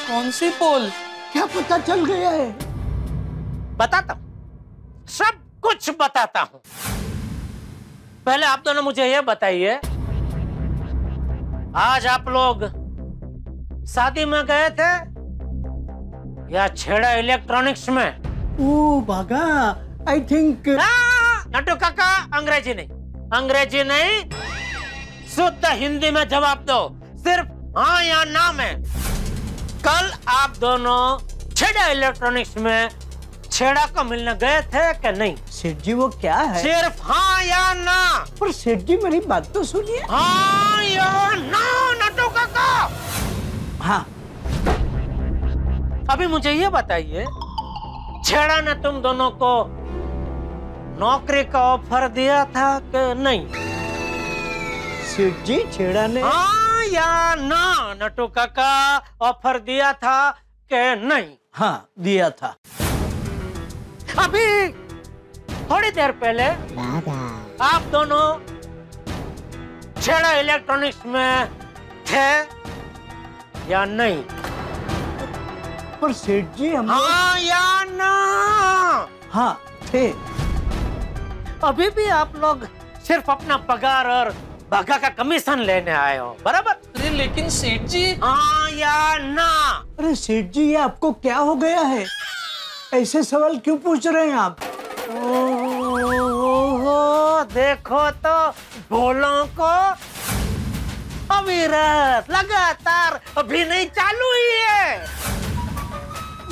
[SPEAKER 1] कौन सी पोल?
[SPEAKER 14] क्या पता चल गया है?
[SPEAKER 2] बताता हूँ, सब कुछ बताता हूँ। पहले आप दोनों मुझे ये बताइए, आज आप लोग शादी में गए थे या छेड़ा इलेक्ट्रॉनिक्स में?
[SPEAKER 14] ओ बागा, आई थिंक।
[SPEAKER 2] नट्टू काका, अंग्रेजी नहीं, अंग्रेजी नहीं, शुद्ध हिंदी में जवाब दो, सिर्फ हाँ या ना में। कल आप दोनों छेड़ा इलेक्ट्रॉनिक्स में छेड़ा को मिलने गए थे कि नहीं?
[SPEAKER 14] सेठ जी वो क्या है?
[SPEAKER 2] सिर्फ हाँ या ना।
[SPEAKER 14] पर सेठ जी मेरी बात तो सुनिए।
[SPEAKER 2] हाँ या ना नट्टू काका?
[SPEAKER 14] हाँ।
[SPEAKER 2] अभी मुझे ये बताइए, छेड़ा ने तुम दोनों को नौकरी का ऑफर दिया था कि नहीं?
[SPEAKER 14] सेठ जी छेड़ा ने
[SPEAKER 2] हाँ या ना नट्टू काका, ऑफर दिया था कि नहीं?
[SPEAKER 14] हाँ, दिया था।
[SPEAKER 2] अभी थोड़ी देर पहले आप दोनों छेड़ा इलेक्ट्रॉनिक्स में थे या नहीं?
[SPEAKER 14] पर सेठ जी हम
[SPEAKER 2] हाँ या ना?
[SPEAKER 14] हाँ थे।
[SPEAKER 2] अभी भी आप लोग सिर्फ अपना पगार और भागा का कमीशन लेने आए हो, बराबर?
[SPEAKER 1] अरे लेकिन सेठ जी।
[SPEAKER 2] हाँ या ना?
[SPEAKER 14] अरे सेठ जी, ये आपको क्या हो गया है? ऐसे सवाल क्यों पूछ रहे हैं आप?
[SPEAKER 2] ओहो, देखो तो भोलों को अविरत लगातार अभी नहीं चालू ही है।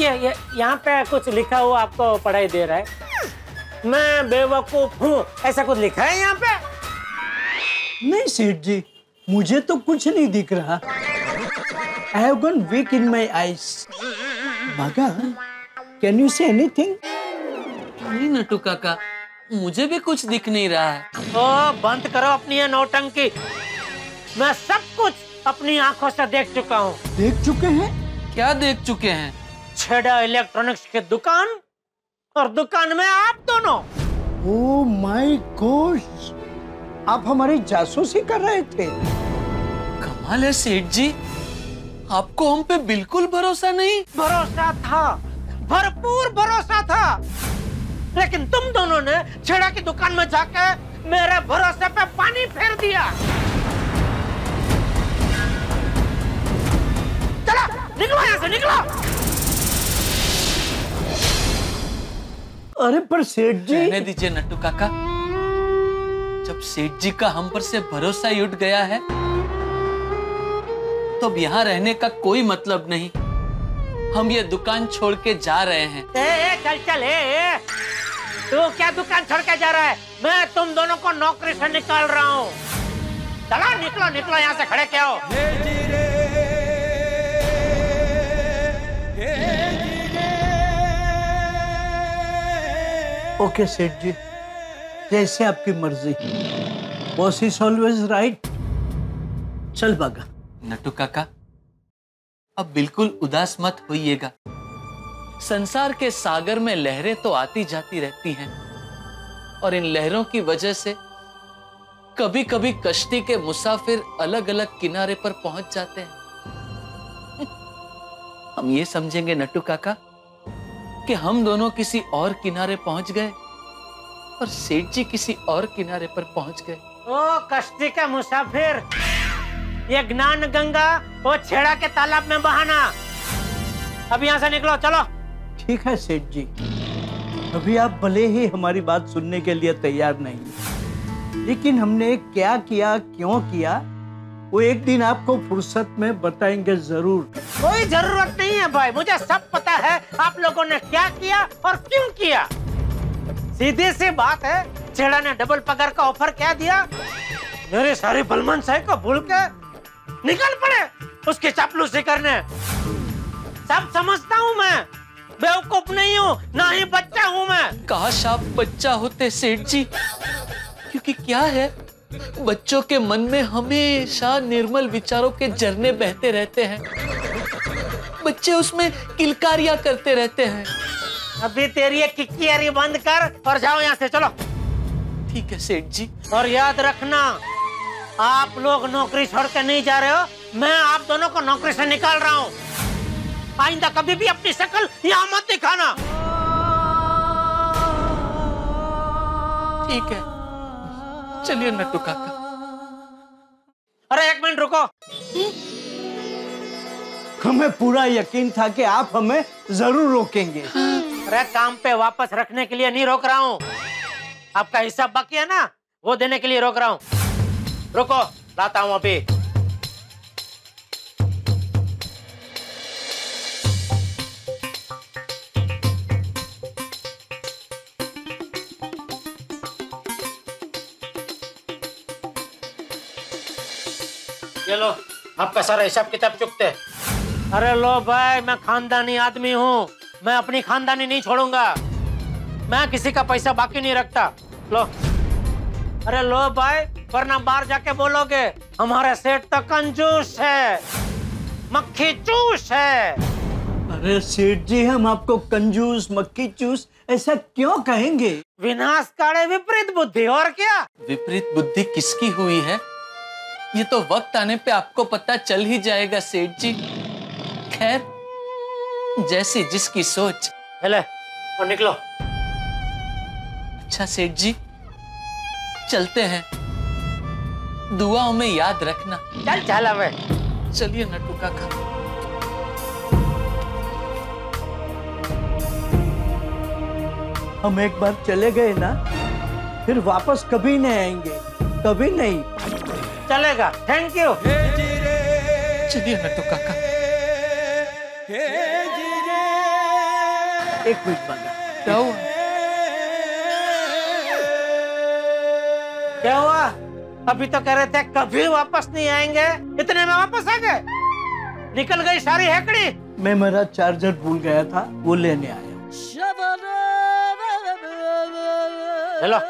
[SPEAKER 2] ये यहाँ पे कुछ लिखा हुआ आपको पढ़ाई दे रहा है, मैं बेवकूफ हूँ, ऐसा कुछ लिखा है यहाँ पे?
[SPEAKER 14] नहीं सेठ जी, मुझे तो कुछ नहीं दिख रहा। I have gone weak in my eyes. बागा, can you say anything?
[SPEAKER 1] नहीं नट्टू काका, मुझे भी कुछ दिख नहीं रहा है।
[SPEAKER 2] ओ, बंद करो अपनी ये नौटंकी। मैं सब कुछ अपनी आंखों से देख चुका हूँ।
[SPEAKER 14] देख चुके हैं?
[SPEAKER 1] क्या देख चुके हैं?
[SPEAKER 2] छेड़ा इलेक्ट्रॉनिक्स की दुकान और दुकान में आप दोनों।
[SPEAKER 14] ओह माय गॉड, आप हमारी जासूसी कर रहे थे।
[SPEAKER 1] कमाल है सेठ जी, आपको हम पे बिल्कुल भरोसा नहीं?
[SPEAKER 2] भरोसा था, भरपूर भरोसा था, लेकिन तुम दोनों ने छेड़ा की दुकान में जाकर मेरे भरोसे पे पानी फेर दिया। चलो निकलो यहाँ से, निकलो।
[SPEAKER 14] अरे पर सेठ जी।
[SPEAKER 1] रहने दीजिए नट्टू काका, जब सेठ जी का हम पर से भरोसा ही उठ गया है तो अब यहाँ रहने का कोई मतलब नहीं। हम ये दुकान छोड़ के जा रहे हैं।
[SPEAKER 2] चल चल तू क्या दुकान छोड़ के जा रहा है? मैं तुम दोनों को नौकरी से निकाल रहा हूँ। चलो निकलो निकलो यहाँ से, खड़े क्या हो?
[SPEAKER 14] ओके सेठ जी, जैसे आपकी मर्जी। Boss is always right. चल बागा।
[SPEAKER 1] नट्टू काका, अब बिल्कुल उदास मत होइएगा। संसार के सागर में लहरें तो आती जाती रहती हैं और इन लहरों की वजह से कभी कभी कश्ती के मुसाफिर अलग अलग किनारे पर पहुंच जाते हैं। हम ये समझेंगे नट्टू काका कि हम दोनों किसी और किनारे पहुंच गए और सेठ जी किसी और किनारे पर पहुंच गए।
[SPEAKER 2] ओ कश्ती का मुसाफिर, ये ज्ञान गंगा वो छेड़ा के तालाब में बहाना। अब यहाँ से निकलो, चलो।
[SPEAKER 14] ठीक है सेठ जी, अभी आप भले ही हमारी बात सुनने के लिए तैयार नहीं, लेकिन हमने क्या किया, क्यों किया, वो एक दिन आपको फुर्सत में बताएंगे जरूर।
[SPEAKER 2] कोई जरूरत नहीं है भाई, मुझे सब पता है आप लोगों ने क्या किया और क्यों किया। सीधी सी बात है, छेड़ा ने डबल पगार का ऑफर क्या दिया, मेरे सारे बलमन साहब को भूल के निकल पड़े उसकी चापलूसी करने। सब समझता हूँ मैं, बेवकूफ नहीं हूँ, ना ही बच्चा हूँ मैं।
[SPEAKER 1] काश आप बच्चा होते सेठ जी, क्योंकि क्या है, बच्चों के मन में हमेशा निर्मल विचारों के झरने बहते रहते हैं। बच्चे उसमें किलकारियां करते रहते हैं।
[SPEAKER 2] अभी तेरी ये किकियारी बंद कर और जाओ यहाँ से, चलो।
[SPEAKER 1] ठीक है सेठ जी।
[SPEAKER 2] और याद रखना, आप लोग नौकरी छोड़ के नहीं जा रहे हो, मैं आप दोनों को नौकरी से निकाल रहा हूँ। आइंदा कभी भी अपनी शक्ल यहाँ मत दिखाना।
[SPEAKER 1] ठीक है, चलिए नट्टू काका।
[SPEAKER 2] अरे एक मिनट रुको।
[SPEAKER 14] हमें पूरा यकीन था कि आप हमें जरूर रोकेंगे।
[SPEAKER 2] अरे काम पे वापस रखने के लिए नहीं रोक रहा हूँ, आपका हिस्सा बाकी है ना, वो देने के लिए रोक रहा हूँ। रुको, लाता हूँ अभी। ये लो, आपका सारा हिसाब किताब चुकते। अरे लो भाई, मैं खानदानी आदमी हूँ, मैं अपनी खानदानी नहीं छोड़ूंगा। मैं किसी का पैसा बाकी नहीं रखता। लो। अरे लो भाई, वरना बाहर जाके बोलोगे हमारे सेठ तो कंजूस है, मक्खी चूस है।
[SPEAKER 14] अरे सेठ जी, हम आपको कंजूस, मक्खी चूस ऐसा क्यों कहेंगे?
[SPEAKER 2] विनाशकारी विपरीत बुद्धि, और क्या?
[SPEAKER 1] विपरीत बुद्धि किसकी हुई है, ये तो वक्त आने पे आपको पता चल ही जाएगा सेठ जी। खैर, जैसी जिसकी सोच।
[SPEAKER 2] चले और निकलो।
[SPEAKER 1] अच्छा सेठ जी, चलते हैं, दुआओं में याद रखना।
[SPEAKER 2] चल चल अब।
[SPEAKER 1] चलिए नट्टू काका।
[SPEAKER 14] हम एक बार चले गए ना, फिर वापस कभी नहीं आएंगे, कभी नहीं।
[SPEAKER 2] चलेगा, थैंक यू।
[SPEAKER 1] चलिए नट्टू काका।
[SPEAKER 14] एक मिनट बागा।
[SPEAKER 1] क्या हुआ?
[SPEAKER 2] क्या हुआ? अभी तो कह रहे थे कभी वापस नहीं आएंगे, इतने में वापस आ गए। निकल गई सारी हैकड़ी।
[SPEAKER 14] मैं मेरा चार्जर भूल गया था, वो लेने आया।
[SPEAKER 2] चलो।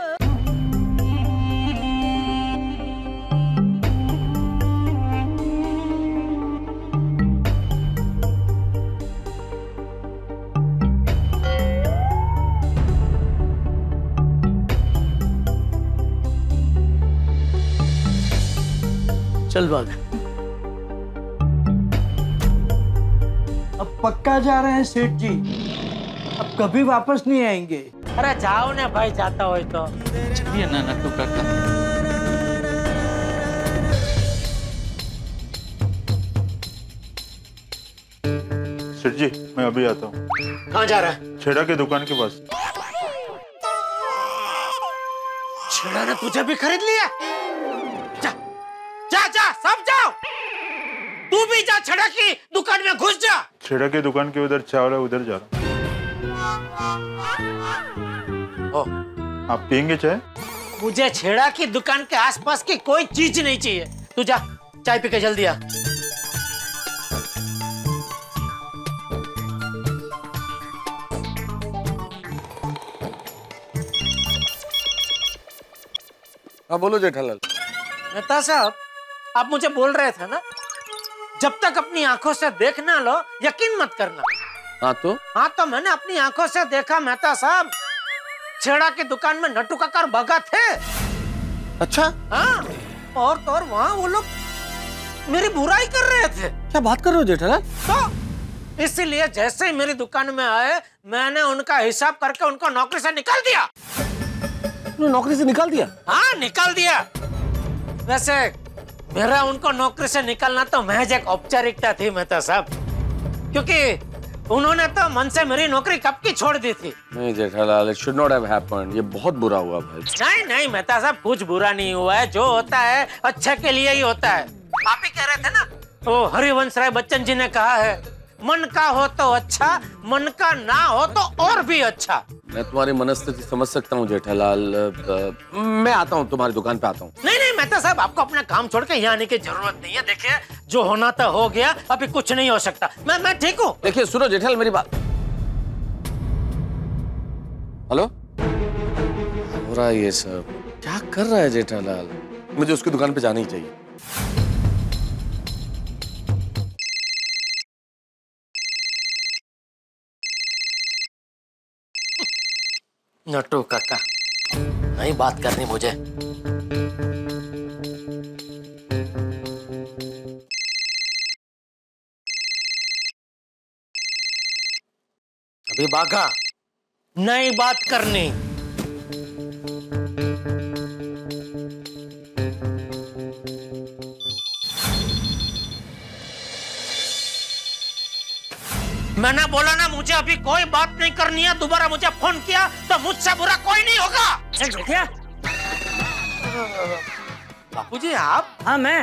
[SPEAKER 14] चल भाग। अब पक्का जा रहे हैं सेठ जी, अब कभी वापस नहीं आएंगे।
[SPEAKER 2] अरे जाओ ना भाई, जाता हो तो।
[SPEAKER 1] चलिए ना नट्टू काका।
[SPEAKER 15] सेठ जी, मैं अभी आता हूँ।
[SPEAKER 2] कहाँ जा रहा है?
[SPEAKER 15] छेड़ा की दुकान के पास।
[SPEAKER 2] छेड़ा ने तुझे भी खरीद लिया? जा जा जा, सब जाओ। तू भी जा, छेड़ा की दुकान में घुस जा।
[SPEAKER 15] छेड़ा की दुकान के उधर चावल है, उधर जा रहा हूँ। आप पियेंगे चाय?
[SPEAKER 2] मुझे छेड़ा की दुकान के आसपास की कोई चीज नहीं चाहिए। तू जा, चाय पी के जल्दी आ।
[SPEAKER 5] हाँ बोलो जेठालाल।
[SPEAKER 2] मेहता साहब, आप मुझे बोल रहे थे ना, जब तक अपनी आंखों से देख ना लो यकीन मत करना।
[SPEAKER 5] हाँ तो
[SPEAKER 2] मैंने अपनी आंखों से देखा मेहता साहब, छेड़ा की दुकान में नट्टू काका और बागा थे।
[SPEAKER 5] अच्छा?
[SPEAKER 2] हाँ, और तो और वहाँ वो लोग मेरी बुराई कर रहे थे।
[SPEAKER 5] क्या बात कर रहे हो जेठालाल?
[SPEAKER 2] तो इसीलिए जैसे ही मेरी दुकान में आए, मैंने उनका हिसाब करके उनको नौकरी से निकाल दिया।
[SPEAKER 5] नौकरी से निकाल दिया?
[SPEAKER 2] हाँ, निकाल दिया। वैसे मेरा उनको नौकरी से निकालना तो महज एक औपचारिकता थी मेहता साहब, क्योंकि उन्होंने तो मन से मेरी नौकरी कब की छोड़ दी थी।
[SPEAKER 5] नहीं Jethalal, it should not have happened। ये बहुत बुरा हुआ भाई।
[SPEAKER 2] नहीं नहीं मेहता साहब, कुछ बुरा नहीं हुआ है। जो होता है अच्छे के लिए ही होता है। आप ही कह रहे थे ना, वो हरिवंश राय बच्चन जी ने कहा है, मन का हो तो अच्छा, मन का ना हो तो और भी अच्छा।
[SPEAKER 5] मैं तुम्हारी मनस्थिति समझ सकता हूँ जेठालाल। मैं आता हूँ, तुम्हारी दुकान पे आता हूँ।
[SPEAKER 2] नहीं नहीं मेहता साहब, आपको अपना काम छोड़ के यहाँ आने की जरूरत नहीं है। देखिए, जो होना था हो गया, अभी कुछ नहीं हो सकता। मैं ठीक हूँ।
[SPEAKER 5] देखिए सुनो जेठालाल, मेरी बात। हेलो? हो रहा है ये सब? क्या कर रहा है जेठालाल? मुझे उसकी दुकान पे जाना ही चाहिए।
[SPEAKER 2] नट्टू काका, नहीं बात करनी मुझे। अभी बागा, नहीं बात करनी। मैंने बोला ना, मुझे अभी कोई बात नहीं करनी है। दोबारा मुझे फोन किया तो मुझसे बुरा कोई नहीं होगा। क्या? बापूजी आप?
[SPEAKER 8] हाँ मैं।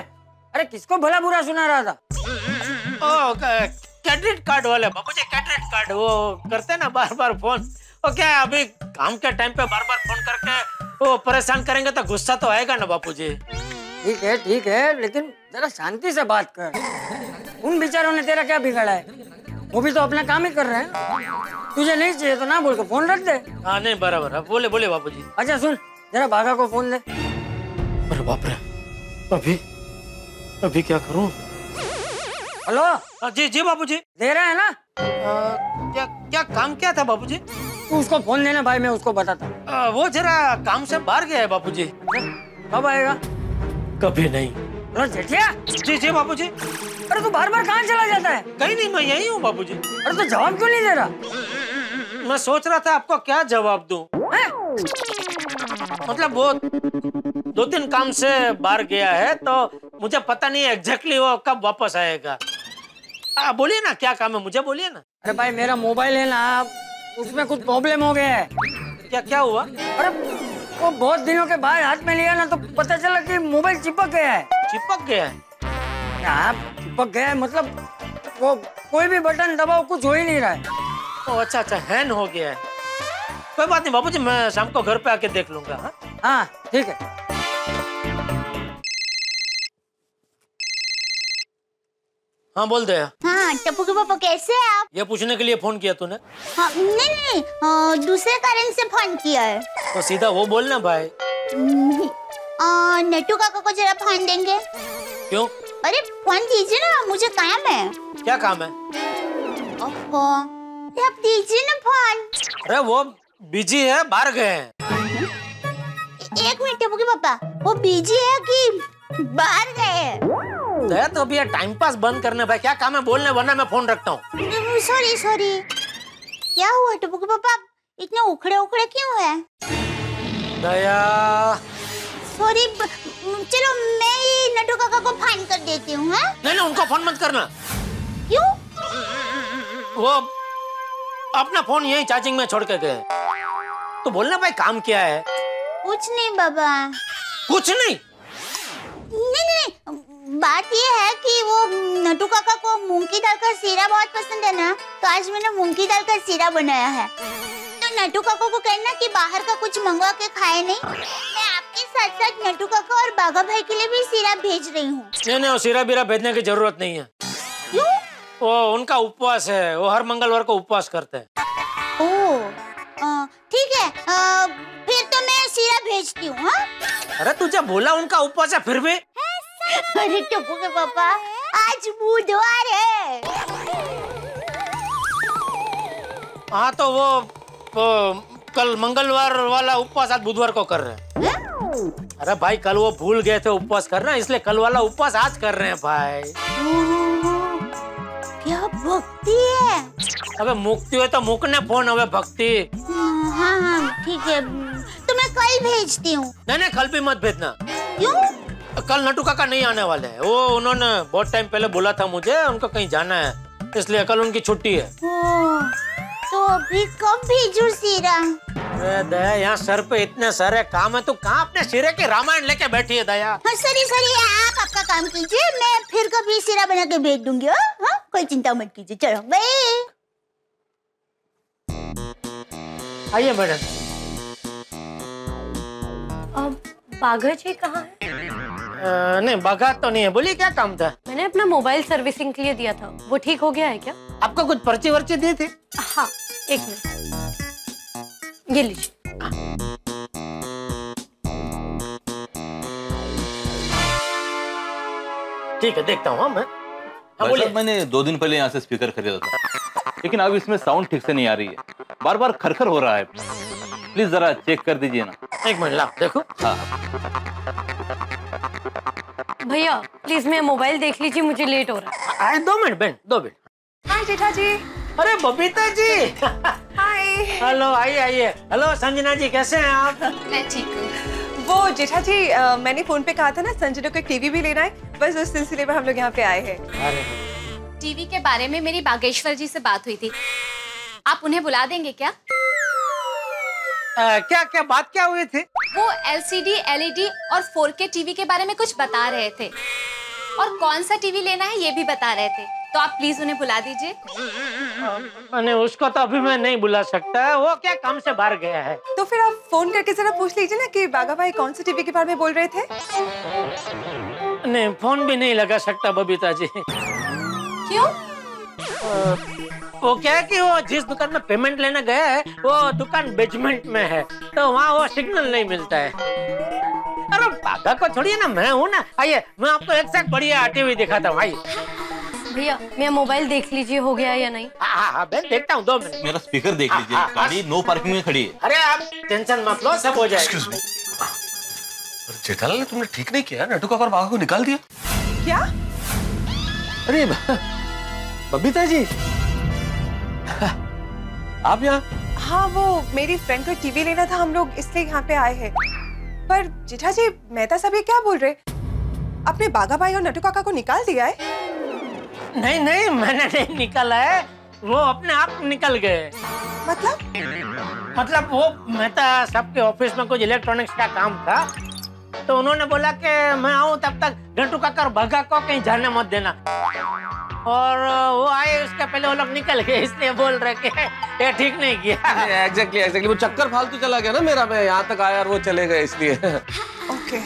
[SPEAKER 8] अरे किसको भला बुरा सुना रहा था?
[SPEAKER 2] ओ क्रेडिट कार्ड वाले बापूजी, क्रेडिट कार्ड वो करते ना बार बार फोन। ओ क्या है, अभी काम के टाइम पे बार बार फोन करके वो परेशान करेंगे तो गुस्सा तो आएगा ना बापूजी।
[SPEAKER 8] ठीक है, लेकिन जरा शांति से बात कर। उन बेचारों ने तेरा क्या बिगाड़ा है? वो भी तो अपना काम ही कर रहे हैं। तुझे नहीं चाहिए तो ना बोल के फोन रख दे।
[SPEAKER 2] हाँ नहीं बराबर है, बोले बोले बापूजी।
[SPEAKER 8] अच्छा सुन, जरा बागा को फोन दे।
[SPEAKER 2] अरे बाप रे, अभी क्या करूं?
[SPEAKER 8] हेलो?
[SPEAKER 2] जी बापूजी।
[SPEAKER 8] दे रहा है ना?
[SPEAKER 2] क्या काम क्या था बापूजी?
[SPEAKER 8] तू उसको फोन देना भाई, मैं उसको बताता।
[SPEAKER 2] वो जरा काम से बाहर गया है बापूजी।
[SPEAKER 8] कब आएगा?
[SPEAKER 2] कभी नहीं।
[SPEAKER 8] जेठिया?
[SPEAKER 2] जी बापूजी।
[SPEAKER 8] अरे तू बार बार कहाँ चला जाता है?
[SPEAKER 2] कहीं नहीं, मैं यही हूँ बापूजी।
[SPEAKER 8] अरे तो जवाब क्यों नहीं दे रहा?
[SPEAKER 2] मैं सोच रहा था आपको क्या जवाब दूं। मतलब वो 2-3 काम से बाहर गया है, तो मुझे पता नहीं एग्जैक्टली वो कब वापस आएगा। बोलिए ना, क्या काम है मुझे बोलिए ना।
[SPEAKER 8] अरे भाई मेरा मोबाइल है ना, उसमें कुछ प्रॉब्लम हो गया है।
[SPEAKER 2] क्या हुआ?
[SPEAKER 8] अरे वो बहुत दिनों के बाद हाथ में लिया ना, तो पता चला कि मोबाइल चिपक गया है।
[SPEAKER 2] चिपक गया है?
[SPEAKER 8] हाँ चिपक गया है, मतलब वो कोई भी बटन दबाओ कुछ हो ही नहीं रहा है।
[SPEAKER 2] ओ अच्छा, हैंग हो गया है। कोई बात नहीं बापूजी, मैं शाम को घर पे आके देख लूंगा।
[SPEAKER 8] हाँ ठीक है।
[SPEAKER 2] हाँ बोल दे।
[SPEAKER 7] हाँ टप्पू के पापा कैसे हैं आप?
[SPEAKER 2] ये पूछने के लिए फोन किया तूने?
[SPEAKER 7] हाँ, नहीं दूसरे कारण से फोन किया है।
[SPEAKER 2] तो सीधा वो बोलना भाई।
[SPEAKER 7] नट्टू काका को जरा फोन देंगे?
[SPEAKER 2] क्यों?
[SPEAKER 7] अरे फोन दीजिए ना, मुझे काम है।
[SPEAKER 2] क्या काम है?
[SPEAKER 7] आप दीजिए ना फोन।
[SPEAKER 2] अरे वो बिजी है, बाहर गए हैं।
[SPEAKER 7] एक मिनट टप्पू के पापा, वो बिजी है कि बाहर गए?
[SPEAKER 2] तो अभी टाइम पास बंद करने भाई, क्या काम है बोलने, वरना मैं फोन रखता हूँ।
[SPEAKER 7] सॉरी क्या हुआ टप्पू के पापा, इतने उखड़े क्यों है?
[SPEAKER 2] दया।
[SPEAKER 7] सॉरी, चलो मैं ही नट्टू काका को फोन कर देती हूँ।
[SPEAKER 2] नहीं उनको फोन मत करना।
[SPEAKER 7] क्यों?
[SPEAKER 2] वो अपना फोन यहीं चार्जिंग में छोड़ के गए। तो बोलना भाई काम क्या है?
[SPEAKER 7] कुछ नहीं बाबा।
[SPEAKER 2] कुछ नहीं?
[SPEAKER 7] नहीं, बात ये है कि वो नटू काका को मूंग की दाल का सीरा बहुत पसंद है ना, तो आज मैंने मूंग की दाल का सीरा बनाया है। तो नटू काका को कहना कि बाहर का कुछ मंगवा के खाए नहीं। मैं आपके साथ साथ नटू काका और बागा भाई के लिए भी सीरा भेज रही हूँ।
[SPEAKER 2] नहीं, वो सीरा बीरा भेजने की जरूरत नहीं है।
[SPEAKER 7] क्यों?
[SPEAKER 2] वो उनका उपवास है, वो हर मंगलवार को उपवास करते हैं।
[SPEAKER 7] ठीक है, फिर तो मैं सीरा भेजती हूँ। हाँ?
[SPEAKER 2] अरे तुझे बोला उनका उपवास है फिर भी?
[SPEAKER 7] अरे टप्पू के पापा, आज बुधवार है।
[SPEAKER 2] हाँ तो वो कल मंगलवार वाला उपवास आज बुधवार को कर रहे हैं। अरे भाई कल वो भूल गए थे उपवास करना, इसलिए कल वाला उपवास आज कर रहे हैं भाई।
[SPEAKER 7] क्या भक्ति है।
[SPEAKER 2] अबे मुक्ति हुए तो मुकने फोन, अबे भक्ति।
[SPEAKER 7] हाँ ठीक है, तो मैं कल भेजती हूँ।
[SPEAKER 2] नहीं कल भी मत भेजना।
[SPEAKER 7] क्यों?
[SPEAKER 2] कल नटू काका नहीं आने वाले हैं, वो उन्होंने बहुत टाइम पहले बोला था मुझे, उनको कहीं जाना है, इसलिए कल उनकी छुट्टी है।
[SPEAKER 7] तो अभी कब भेजूं सीरा?
[SPEAKER 2] अरे दया, यहाँ सर पे इतने सारे काम है, तो कहाँ अपने सिरे के रामायण लेके बैठी है दया?
[SPEAKER 7] हाँ सॉरी आप आपका काम कीजिए, मैं फिर कभी सीरा बना के भेज दूंगी। हाँ कोई चिंता मत कीजिए, चलो बाय।
[SPEAKER 2] आइए मैडम।
[SPEAKER 16] अब बाघा जी कहाँ है?
[SPEAKER 2] नहीं बाघा तो नहीं है, बोलिए क्या काम था?
[SPEAKER 16] मैंने अपना मोबाइल सर्विसिंग के लिए दिया था, वो ठीक हो गया है क्या?
[SPEAKER 2] आपको कुछ पर्ची वर्ची दी थी?
[SPEAKER 16] हाँ एक मिनट, ये लीजिए।
[SPEAKER 2] ठीक है देखता हूँ मैं।
[SPEAKER 17] मैंने 2 दिन पहले यहाँ से स्पीकर खरीदा था, लेकिन अब इसमें साउंड ठीक से नहीं आ रही है, बार बार खरखर हो रहा है। प्लीज जरा चेक कर दीजिए ना।
[SPEAKER 2] एक मिनट लाओ देखो।
[SPEAKER 17] हाँ
[SPEAKER 16] भैया प्लीज मेरा मोबाइल देख लीजिए, मुझे लेट हो रहा है।
[SPEAKER 2] 2 मिनट बहन, 2 मिनट।
[SPEAKER 13] हाय जेठा जी।
[SPEAKER 2] अरे बबीता जी।
[SPEAKER 13] हाय।
[SPEAKER 2] हेलो आइए। हेलो संजना जी, कैसे हैं आप?
[SPEAKER 13] मैं ठीक हूँ। वो जेठा जी, मैंने फोन पे कहा था ना संजना को एक टीवी भी लेना है, बस उस सिलसिले में हम लोग यहाँ पे आए हैं।
[SPEAKER 18] टीवी के बारे में मेरी बागेश्वर जी से बात हुई थी, आप उन्हें बुला देंगे क्या?
[SPEAKER 2] क्या बात क्या हुई थी?
[SPEAKER 18] वो LCD, LED और 4K टीवी के बारे में कुछ बता रहे थे, और कौन सा टीवी लेना है ये भी बता रहे थे, तो आप प्लीज उन्हें बुला दीजिए।
[SPEAKER 2] मैंने उसको तो अभी मैं नहीं बुला सकता, वो क्या काम से बाहर गया है।
[SPEAKER 13] तो फिर आप फोन करके जरा पूछ लीजिए ना कि बागा भाई कौन से टीवी के बारे में बोल रहे थे।
[SPEAKER 2] नहीं फोन भी नहीं लगा सकता बबीता जी।
[SPEAKER 18] क्यों?
[SPEAKER 2] वो क्या है कि वो जिस दुकान में पेमेंट लेने गया है वो दुकान बेसमेंट में है, तो वहाँ वो सिग्नल नहीं मिलता है। अरे बागा को छोड़िए ना, मैं हूँ ना। आइए मैं आपको एक से बढ़िया टीवी दिखाता हूँ। आइए
[SPEAKER 16] भैया मेरा मोबाइल देख लीजिए, हो गया या नहीं?
[SPEAKER 2] हाँ देखता हूँ, 2 मिनट।
[SPEAKER 17] मेरा स्पीकर देख लीजिए, गाड़ी नो पार्किंग में खड़ी है।
[SPEAKER 2] अरे आप टेंशन मत लो, सब हो जाएगा।
[SPEAKER 5] जेठालाल ने तुमने ठीक नहीं किया, नटू काका और बाघा को निकाल दिया।
[SPEAKER 13] क्या?
[SPEAKER 5] अरे बबीता जी आप यहाँ?
[SPEAKER 13] हाँ वो मेरी फ्रेंड को टीवी लेना था, हम लोग इसलिए यहाँ पे आए हैं। पर जेठा जी मेहता साहब ये क्या बोल रहे? आपने बाघा भाई और नटू काका को निकाल दिया है?
[SPEAKER 2] नहीं मैंने नहीं निकाला है, वो अपने आप निकल गए। मतलब वो मेहता साहब के ऑफिस में कुछ इलेक्ट्रॉनिक्स का काम था, तो उन्होंने बोला कि मैं आऊँ तब तक नटू काका और बाघा को कहीं जाने मत देना, और वो आए उसके पहले वो लोग निकल गए, इसलिए बोल रहे कि ये ठीक नहीं किया।
[SPEAKER 5] एग्जैक्टली वो चक्कर फालतू चला गया ना मेरा, मैं यहाँ तक आया और वो चले गए इसलिए।
[SPEAKER 13] ओके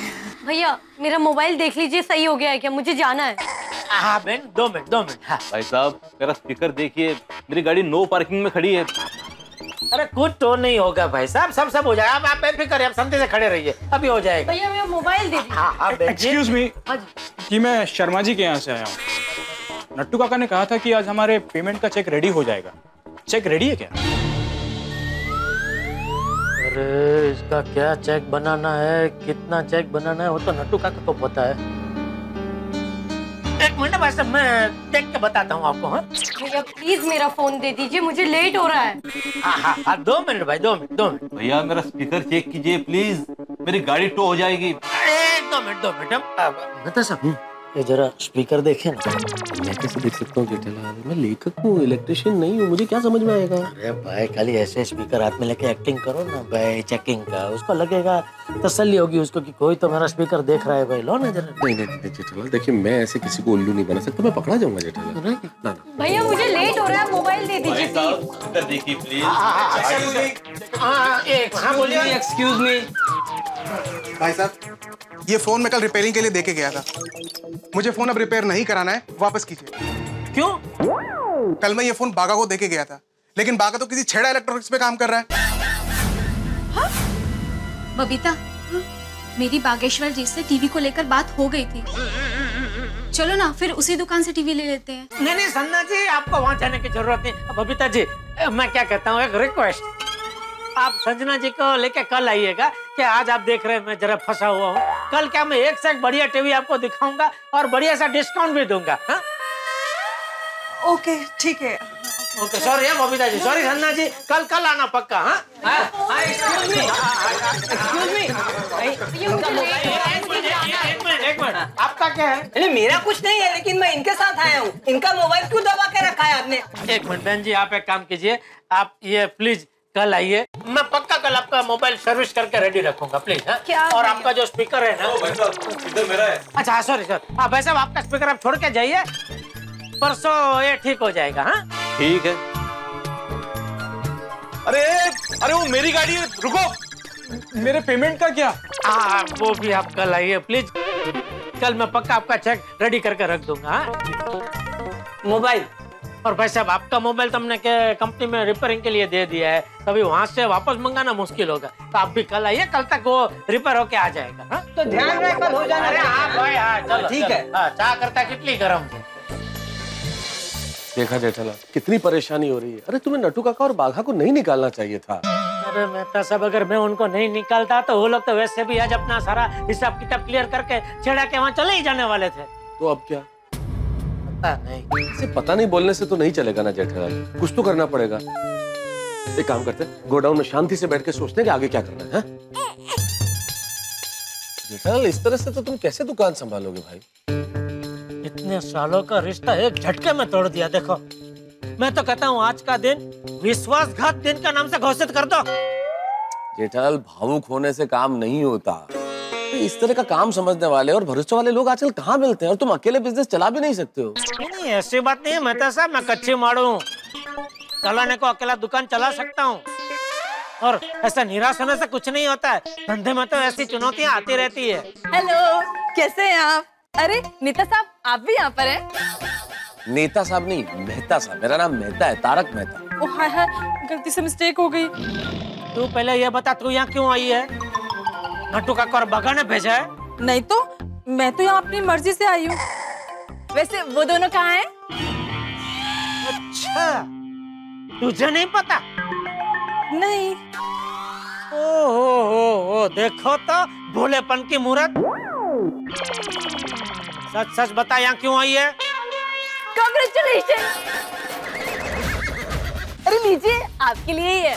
[SPEAKER 16] भैया मेरा मोबाइल देख लीजिए, सही हो गया है क्या? मुझे जाना है।
[SPEAKER 2] हाँ बहन 2 मिनट। हाँ।
[SPEAKER 17] भाई साहब मेरा स्पीकर देखिए, मेरी गाड़ी नो पार्किंग में खड़ी है।
[SPEAKER 2] अरे कुछ तो नहीं होगा भाई साहब, सब हो जाएगा। आप बेफिक्र, आप शांति से खड़े रहिए, अभी हो जाएगा।
[SPEAKER 16] भैया मेरा मोबाइल दे दीजिए।
[SPEAKER 2] हाँ
[SPEAKER 19] एक्सक्यूज मी जी, मैं शर्मा जी के यहाँ से आया हूँ। नट्टू काका ने कहा था कि आज हमारे पेमेंट का चेक रेडी हो जाएगा। चेक रेडी है क्या?
[SPEAKER 2] अरे इसका क्या चेक बनाना है, कितना चेक बनाना है, वो तो नट्टू काका को पता है। एक मिनट भाई साहब, मैं देख के बताता हूँ आपको। हाँ
[SPEAKER 16] भैया प्लीज मेरा फोन दे दीजिए, मुझे लेट हो रहा है।
[SPEAKER 2] हाँ 2 मिनट भाई, 2 मिनट।
[SPEAKER 17] भैया मेरा स्पीकर चेक कीजिए प्लीज, मेरी गाड़ी टो हो जाएगी।
[SPEAKER 2] 2 मिनट। मेहता साहब ये जरा स्पीकर देखे ना।
[SPEAKER 5] मैं कैसे देख सकता हूँ जेठालाल? मैं लेखक हूँ, इलेक्ट्रिशियन नहीं हूँ, मुझे क्या समझ में आएगा?
[SPEAKER 2] अरे भाई खाली ऐसे स्पीकर हाथ में लेके एक्टिंग करो ना भाई, चेकिंग का उसको लगेगा, तसल्ली होगी उसको कि कोई तो मेरा स्पीकर देख रहा है भाई। लो ना जरा।
[SPEAKER 5] नहीं जेठालाल, देखिए मैं ऐसे किसी को उल्लू नहीं बना सकता, मैं पकड़ा जाऊंगा जेठालाल। ना
[SPEAKER 16] भैया मुझे लेट हो रहा है, मोबाइल दे दीजिए प्लीज।
[SPEAKER 17] देखिए प्लीज।
[SPEAKER 2] हाँ बोलिए।
[SPEAKER 20] एक्सक्यूज मी भाई साहब, ये फोन मैं कल रिपेयरिंग के लिए देके गया था। मुझे फोन अब रिपेयर नहीं कराना है, वापस कीजिए।
[SPEAKER 2] क्यों?
[SPEAKER 20] कल मैं ये फोन बागा को देके गया था, लेकिन बागा तो किसी छेड़ा इलेक्ट्रॉनिक्स पे काम कर रहा है।
[SPEAKER 18] बबीता, मेरी बागेश्वर जी से टीवी को लेकर बात हो गई थी। चलो ना फिर उसी दुकान से टीवी ले लेते हैं।
[SPEAKER 2] नहीं सन्ना जी, आपको वहाँ जाने की जरूरत नहीं। बबीता जी, मैं क्या कहता हूँ, एक रिक्वेस्ट, आप संजना जी को लेके कल आइएगा कि आज आप देख रहे हैं मैं जरा फंसा हुआ हूँ। कल क्या मैं एक से एक बढ़िया टीवी आपको दिखाऊंगा और बढ़िया सा डिस्काउंट भी दूंगा। हाँ?
[SPEAKER 13] ओके ठीक है।
[SPEAKER 2] ओके सॉरी है बबीता जी, सॉरी संजना जी, कल आना पक्का। हाँ
[SPEAKER 8] एक्सक्यूज मी।
[SPEAKER 2] एक मिनट, आपका क्या है?
[SPEAKER 8] नहीं मेरा कुछ नहीं है, लेकिन मैं इनके साथ आया हूँ। इनका मोबाइल क्यों दबा के रखा है आपने?
[SPEAKER 2] एक मिनट बहन जी, आप एक काम कीजिए, आप ये प्लीज कल आइए, मैं पक्का कल आपका मोबाइल सर्विस करके रेडी रखूंगा प्लीज। क्या? और आपका जो स्पीकर है ना,
[SPEAKER 17] स्पीकर मेरा है।
[SPEAKER 2] अच्छा सॉरी सर, भाई साहब आपका स्पीकर आप छोड़ के जाइए, परसों ये ठीक हो जाएगा। हाँ
[SPEAKER 17] ठीक है। अरे वो मेरी गाड़ी है, रुको।
[SPEAKER 19] मेरे पेमेंट का क्या?
[SPEAKER 2] वो भी आप कल आइए प्लीज, कल मैं पक्का आपका चेक रेडी करके रख दूंगा। मोबाइल और भाई साहब आपका मोबाइल तो हमने कंपनी में रिपेयरिंग के लिए दे दिया है, कभी वहाँ से वापस मंगाना मुश्किल होगा, तो आप भी कल आइए, कल तक वो रिपेयर होके आ जाएगा। हाँ?
[SPEAKER 8] तो ध्यान रहे कल हो जाना।
[SPEAKER 2] अरे हाँ भाई हाँ, चलो
[SPEAKER 8] ठीक है।
[SPEAKER 2] चाह करता कितनी गर्म।
[SPEAKER 5] देखा जेठालाल, कितनी परेशानी हो रही है। अरे तुम्हें नट्टू काका और बाघा को नहीं निकालना चाहिए था।
[SPEAKER 2] अरे मेहता साहब, अगर मैं उनको नहीं निकालता तो वो लोग तो वैसे भी आज अपना सारा हिसाब किताब क्लियर करके छेड़ा के वहाँ चले ही जाने वाले थे।
[SPEAKER 5] तो अब क्या?
[SPEAKER 2] पता नहीं।
[SPEAKER 5] इसे पता नहीं बोलने से तो नहीं चलेगा ना जेठालाल, कुछ तो करना पड़ेगा। एक काम करते हैं, गोडाउन में शांति से बैठ के सोचते हैं कि आगे क्या करना है। जेठालाल इस तरह से तो तुम कैसे दुकान संभालोगे भाई?
[SPEAKER 2] इतने सालों का रिश्ता एक झटके में तोड़ दिया। देखो मैं तो कहता हूँ आज का दिन विश्वासघात दिन का नाम से घोषित कर दो।
[SPEAKER 5] जेठालाल भावुक होने से काम नहीं होता, तो इस तरह का काम समझने वाले और भरोसे वाले लोग आजकल कहाँ मिलते हैं, और तुम अकेले बिजनेस चला भी नहीं सकते हो।
[SPEAKER 2] नहीं ऐसी बात नहीं है मेहता साहब, मैं कच्ची मारू हूँ, चलाने को अकेला दुकान चला सकता हूँ, और ऐसा निराश होने से कुछ नहीं होता है, धंधे में तो ऐसी चुनौतियाँ आती रहती है।
[SPEAKER 13] हेलो, कैसे हैं आप? अरे नीता साहब आप भी यहाँ पर हैं?
[SPEAKER 5] नेता साहब नहीं, मेहता साहब, मेरा नाम मेहता है, तारक मेहता।
[SPEAKER 13] ओह हाय हाय, गलती से मिस्टेक हो गई।
[SPEAKER 2] तू पहले ये बता, तू यहाँ क्यों आई है? नट्टू काका और बाघा ने भेजा है?
[SPEAKER 13] नहीं तो मैं तो यहाँ अपनी मर्जी से आई हूँ। वैसे वो दोनों कहाँ हैं?
[SPEAKER 2] अच्छा तुझे नहीं पता?
[SPEAKER 13] नहीं।
[SPEAKER 2] ओ देखो तो भोलेपन की मूरत। सच सच बता, यहाँ क्यों आई है?
[SPEAKER 13] कांग्रेचुलेशन। अरे लीजिए, आपके लिए ही है।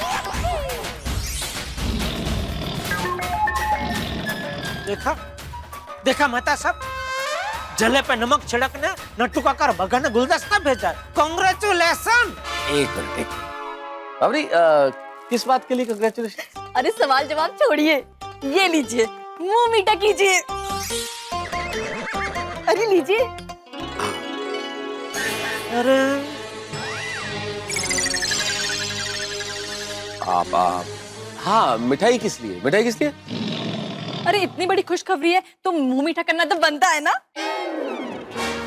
[SPEAKER 2] देखा मेहता साहब, जले पे नमक छिड़कने नट्टू काका और बाघा ने गुलदस्ता भेजा। कांग्रेचुलेशन।
[SPEAKER 5] एक मिनट बाबरी, किस बात के लिए कांग्रेचुलेशन?
[SPEAKER 13] अरे सवाल जवाब छोड़िए, ये लीजिए, मुंह मीठा कीजिए। अरे लीजिए।
[SPEAKER 2] अरे
[SPEAKER 5] आप हाँ, मिठाई किस लिए? मिठाई किस लिए?
[SPEAKER 13] अरे इतनी बड़ी खुशखबरी है तो मुंह मीठा करना तो बनता है ना।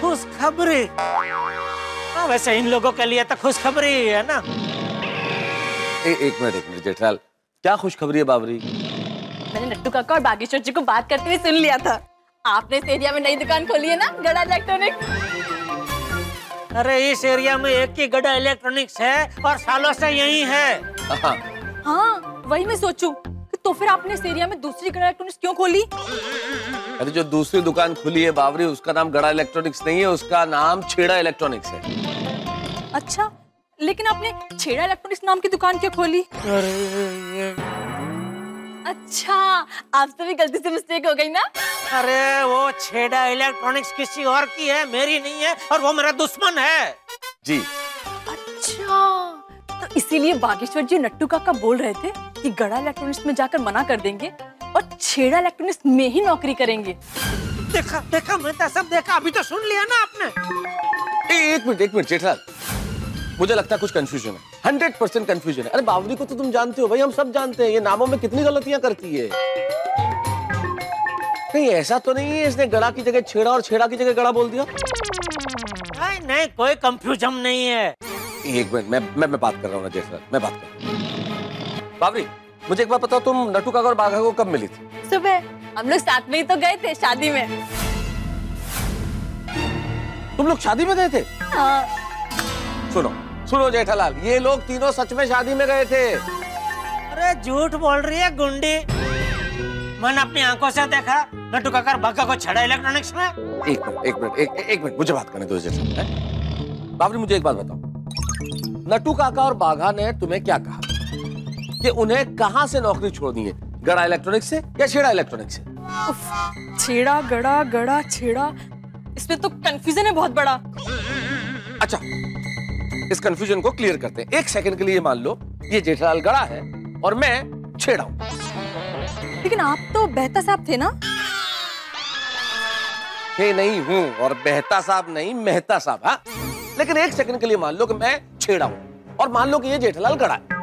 [SPEAKER 2] खुशखबरी? हाँ वैसे इन लोगों के लिए तो खुशखबरी है ना।
[SPEAKER 5] एक मिनट जेठालाल, क्या खुशखबरी है बाबरी?
[SPEAKER 13] मैंने नट्टू काका और बागेश्वर जी को बात करते हुए सुन लिया था। आपने इस एरिया में नई दुकान खोली है ना, गड़ा इलेक्ट्रॉनिक्स।
[SPEAKER 2] अरे इस एरिया में एक ही गड़ा इलेक्ट्रॉनिक्स है और सालों से यही है।
[SPEAKER 13] हाँ वही मैं सोचूं, तो फिर आपने इस एरिया में दूसरी गड़ा इलेक्ट्रॉनिक्स क्यों खोली?
[SPEAKER 5] अरे जो दूसरी दुकान खुली है बाबरी, उसका नाम गड़ा इलेक्ट्रॉनिक्स नहीं है, उसका नाम छेड़ा इलेक्ट्रॉनिक्स है।
[SPEAKER 13] अच्छा, लेकिन आपने छेड़ा इलेक्ट्रॉनिक्स नाम की दुकान क्यों खोली? अच्छा, आपसे भी गलती से मिस्टेक हो गई ना?
[SPEAKER 2] अरे वो छेड़ा इलेक्ट्रॉनिक्स किसी और की है, मेरी नहीं है, और वो मेरा दुश्मन है।
[SPEAKER 5] जी।
[SPEAKER 13] अच्छा, तो इसीलिए बागेश्वर जी नट्टू काका बोल रहे थे कि गड़ा इलेक्ट्रॉनिक्स में जाकर मना कर देंगे और छेड़ा इलेक्ट्रॉनिक्स में ही नौकरी करेंगे।
[SPEAKER 2] देखा देखा, मैं तो सब देखा, अभी तो सुन लिया ना आपने।
[SPEAKER 5] एक मिनट जेठालाल, मुझे लगता है कुछ कंफ्यूजन है, 100% कंफ्यूजन है। अरे बावरी को तो तुम जानते हो भाई, हम सब जानते हैं, ये नामों में कितनी गलतियां करती है। कहीं ऐसा तो नहीं है इसने गड़ा की जगह छेड़ा और छेड़ा की जगह गड़ा बोल दिया?
[SPEAKER 2] नहीं, कोई कंफ्यूजन नहीं है।
[SPEAKER 5] एक मिनट, मैं बात कर रहा हूँ ना जेठालाल, मैं बात कर रहा हूँ। बावरी, मुझे एक बात बताओ, तुम नट्टू काका और बाघा को कब मिली थी?
[SPEAKER 13] सुबह हम लोग साथ में ही तो गए थे शादी में।
[SPEAKER 5] तुम लोग शादी में गए थे?
[SPEAKER 13] हाँ।
[SPEAKER 5] सुनो जेठालाल, ये लोग तीनों सच में शादी में गए थे।
[SPEAKER 2] अरे झूठ बोल रही है गुंडी, मैंने अपनी आंखों से देखा नट्टू काका और बाघा को छेड़ा इलेक्ट्रॉनिक्स में।
[SPEAKER 5] एक मिनट, मुझे बात करने दो जेठालाल। बावरी, मुझे एक बात बताओ, नट्टू काका और बाघा ने तुम्हें क्या कहा कि उन्हें कहां से नौकरी छोड़नी है, गड़ा इलेक्ट्रॉनिक्स से या छेड़ा इलेक्ट्रॉनिक्स से?
[SPEAKER 13] छेड़ा गड़ा गड़ा छेड़ा, इसमें तो कंफ्यूजन है बहुत बड़ा।
[SPEAKER 5] अच्छा, इस कंफ्यूजन को क्लियर करते हैं। एक सेकंड के लिए मान लो ये जेठालाल गड़ा है और मैं छेड़ा हूं।
[SPEAKER 13] लेकिन आप तो बेहता साहब थे ना?
[SPEAKER 5] नहीं हूं, और बेहता साहब नहीं, मेहता साहब। हाँ, लेकिन एक सेकंड के लिए मान लो कि मैं छेड़ा हूं और मान लो कि ये जेठालाल गड़ा है।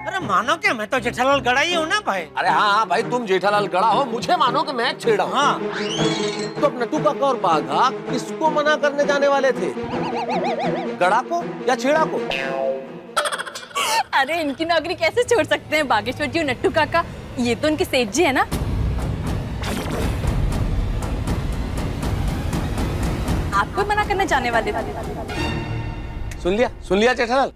[SPEAKER 2] अरे मानो क्या, मैं तो जेठालाल गड़ा ही हूं ना भाई।
[SPEAKER 5] अरे हाँ भाई, तुम जेठालाल गड़ा हो, मुझे मानो कि मैं छेड़ा हूं।
[SPEAKER 2] हाँ।
[SPEAKER 5] तो अब नट्टू काका और बाघा किसको मना करने जाने वाले थे, गड़ा को या छेड़ा को?
[SPEAKER 13] अरे इनकी नौकरी कैसे छोड़ सकते हैं बागेश्वर जी और नट्टू काका, ये तो उनके सेठ जी है ना। आपको मना करने जाने वाले थे।
[SPEAKER 5] सुन लिया जेठालाल?